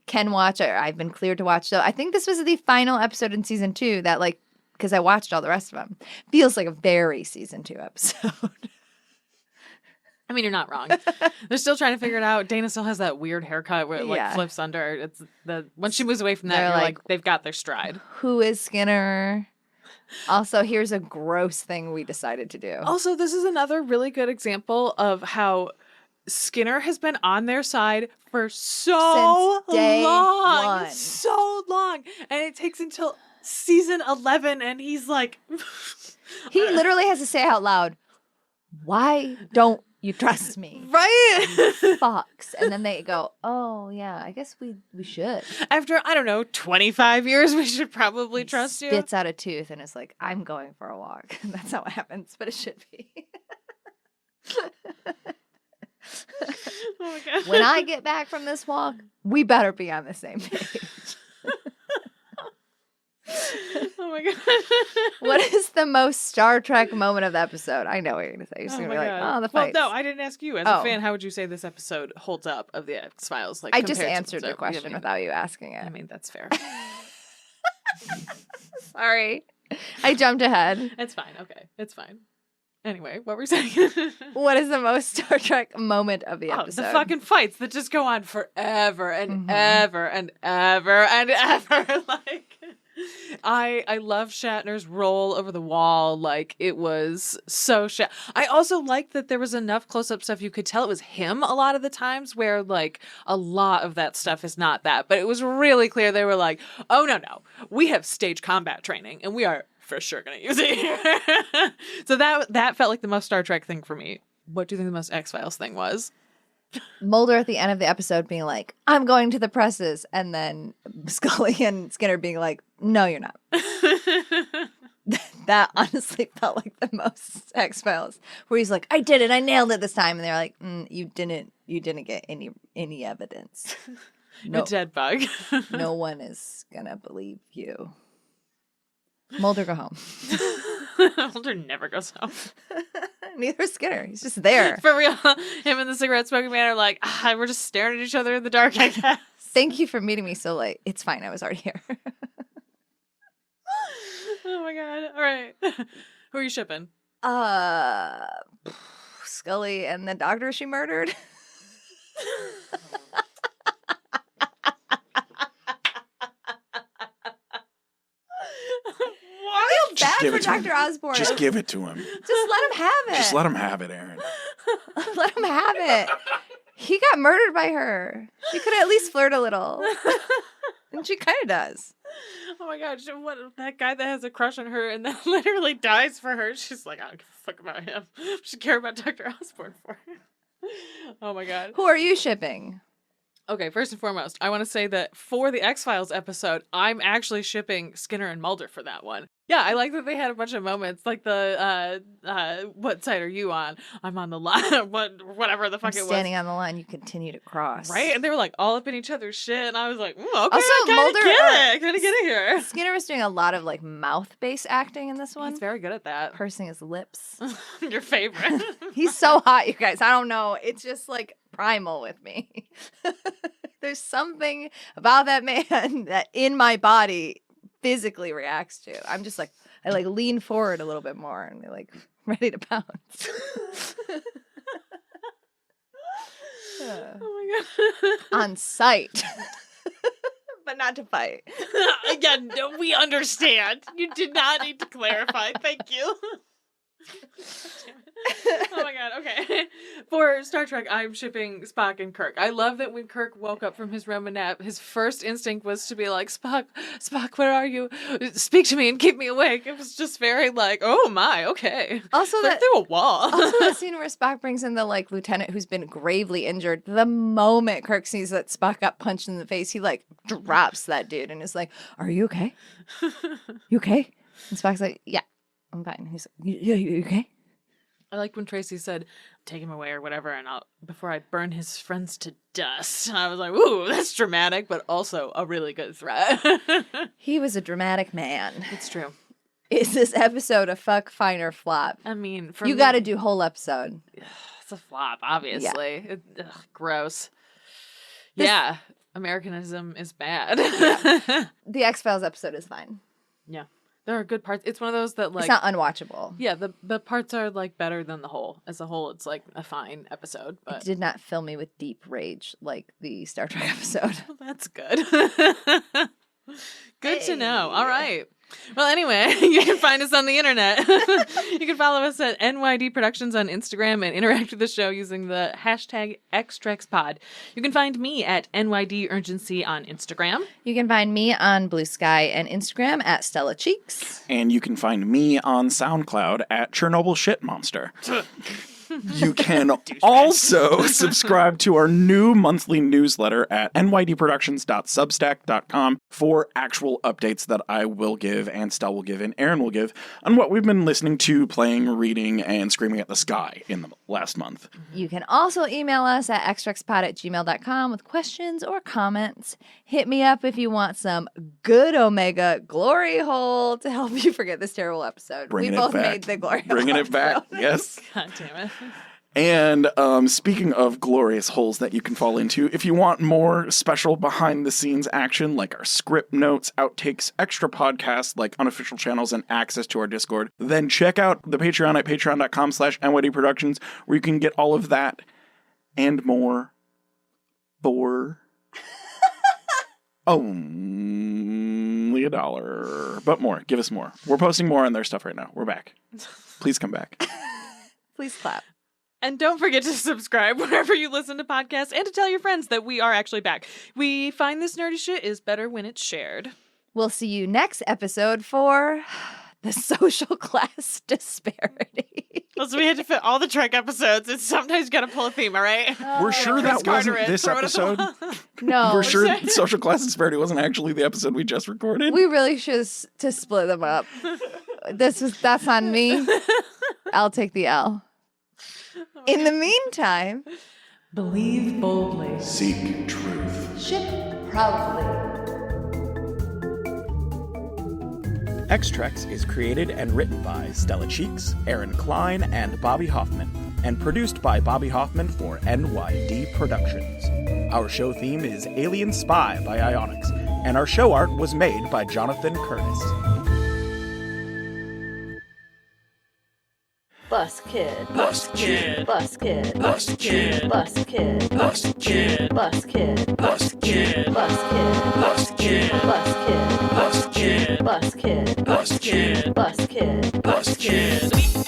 can watch or I've been cleared to watch. So I think this was the final episode in season 2 that like, because I watched all the rest of them, feels like a very season 2 episode. I mean, you're not wrong. They're still trying to figure it out. Dana still has that weird haircut where it like flips under. It's when she moves away from that, you're like they've got their stride. Who is Skinner? Also, here's a gross thing we decided to do. Also, this is another really good example of how Skinner has been on their side for so Since day long. one. So long. And it takes until season 11, and he's like... He literally has to say out loud, why don't you trust me? Right? Fox. And then they go, oh, yeah, I guess we should. After, 25 years, we should probably trust you. Spits out a tooth and is like, I'm going for a walk. That's how it happens, but it should be. Oh my God. When I get back from this walk, we better be on the same page. Oh my God. What is the most Star Trek moment of the episode? I know what you're going to say. You're just going to be like, oh, the fights. Well, no, I didn't ask you. As a fan, how would you say this episode holds up of the X-Files? Like, I just compared to answered your question without you asking it. I mean, that's fair. Sorry. I jumped ahead. It's fine. Okay. It's fine. Anyway, what were you saying? What is the most Star Trek moment of the episode? The fucking fights that just go on forever and ever and ever and ever. Like, I love Shatner's roll over the wall. Like, it was so I also liked that there was enough close-up stuff you could tell it was him a lot of the times, where like a lot of that stuff is not that. But it was really clear they were like, oh no, we have stage combat training and we are for sure gonna use it here. So that felt like the most Star Trek thing for me. What do you think the most X-Files thing was? Mulder at the end of the episode being like, I'm going to the presses, and then Scully and Skinner being like, no, you're not. That honestly felt like the most X-Files, where he's like, I did it, I nailed it this time. And they're like, you didn't get any evidence. A dead bug. No one is gonna believe you. Mulder, go home. Mulder never goes home. Neither is Skinner. He's just there. For real. Him and the cigarette smoking man are like, we're just staring at each other in the dark, I guess. Thank you for meeting me so late. It's fine. I was already here. Oh my god. All right. Who are you shipping? Scully and the doctor she murdered. I feel bad for Dr. Osborne. Just give it to him. Just let him have it. Just let him have it, Erin. Let him have it. He got murdered by her. She could at least flirt a little. And she kind of does. Oh my god, what that guy that has a crush on her and then literally dies for her. She's like, I don't give a fuck about him. I should care about Dr. Osborne for him. Oh my god. Who are you shipping? Okay, first and foremost, I want to say that for the X-Files episode, I'm actually shipping Skinner and Mulder for that one. Yeah, I like that they had a bunch of moments, like the, what side are you on? I'm on the line, whatever the fuck it was. Standing on the line, you continue to cross. Right? And they were like all up in each other's shit, and I was like, okay, Also, I kind of get it here. Skinner was doing a lot of like mouth-based acting in this one. He's very good at that. Pursing his lips. Your favorite. He's so hot, you guys. I don't know. It's just like primal with me. There's something about that man that in my body physically reacts to. I'm just like, I like lean forward a little bit more and be like ready to pounce. Oh my god. On sight. But not to fight. Again, no, we understand. You did not need to clarify. Thank you. Oh my god, okay. For Star Trek, I'm shipping Spock and Kirk. I love that when Kirk woke up from his Roman nap, his first instinct was to be like, Spock, where are you? Speak to me and keep me awake. It was just very like, oh my, okay. Also that through a wall. Also the scene where Spock brings in the like lieutenant who's been gravely injured. The moment Kirk sees that Spock got punched in the face, he like drops that dude and is like, are you okay? You okay? And Spock's like, yeah, I'm fine. He's like, you okay? I like when Tracy said, take him away or whatever, and before I burn his friends to dust. And I was like, ooh, that's dramatic, but also a really good threat. He was a dramatic man. It's true. Is this episode a fuck, fine, or flop? I mean, you got to do whole episode. It's a flop, obviously. Yeah. Gross. Yeah, Americanism is bad. Yeah. The X-Files episode is fine. Yeah. There are good parts. It's one of those that like... It's not unwatchable. Yeah, the parts are like better than the whole. As a whole, it's like a fine episode. But it did not fill me with deep rage like the Star Trek episode. Well, that's good. Good to know. All right. Well, anyway, you can find us on the internet. You can follow us at NYD Productions on Instagram and interact with the show using the hashtag XTrexPod. You can find me at NYD Urgency on Instagram. You can find me on Blue Sky and Instagram at Stella Cheeks. And you can find me on SoundCloud at Chernobyl Shit Monster. You can also subscribe to our new monthly newsletter at nydproductions.substack.com for actual updates that I will give and Stella will give and Erin will give on what we've been listening to, playing, reading, and screaming at the sky in the last month. You can also email us at xtrexpod@gmail.com with questions or comments. Hit me up if you want some good Omega glory hole to help you forget this terrible episode. Bringing we it both back. made the glory hole Bringing it back, episode. yes. God damn it. And speaking of glorious holes that you can fall into, if you want more special behind-the-scenes action, like our script notes, outtakes, extra podcasts, like unofficial channels, and access to our Discord, then check out the Patreon at patreon.com/NYDProductions, where you can get all of that and more for only $1. But more. Give us more. We're posting more on their stuff right now. We're back. Please come back. Please clap. And don't forget to subscribe wherever you listen to podcasts and to tell your friends that we are actually back. We find this nerdy shit is better when it's shared. We'll see you next episode for the social class disparity. So we had to fit all the Trek episodes. It's sometimes you gotta pull a theme, all right? We're sure that wasn't Carteret, this throw it at the episode. wall. No. We're sure social class disparity wasn't actually the episode we just recorded. We really should to split them up. That's on me. I'll take the L. In the meantime, Believe boldly. Seek truth. ship proudly. X-Trex is created and written by Stella Cheeks, Erin Cline, and Bobby Hoffman, and produced by Bobby Hoffman for NYD Productions. Our show theme is Alien Spy by Ionix, and our show art was made by Jonathan Curtis. Bus Kid. Bus Kid. Bus Kid. Bus Kid. Bus Kid. Bus Kid. Bus Kid. Bus Kid. Bus Kid. Bus Kid. Bus Kid. Bus Kid. Bus Kid. Bus Kid. Bus Kid. Bus Kid.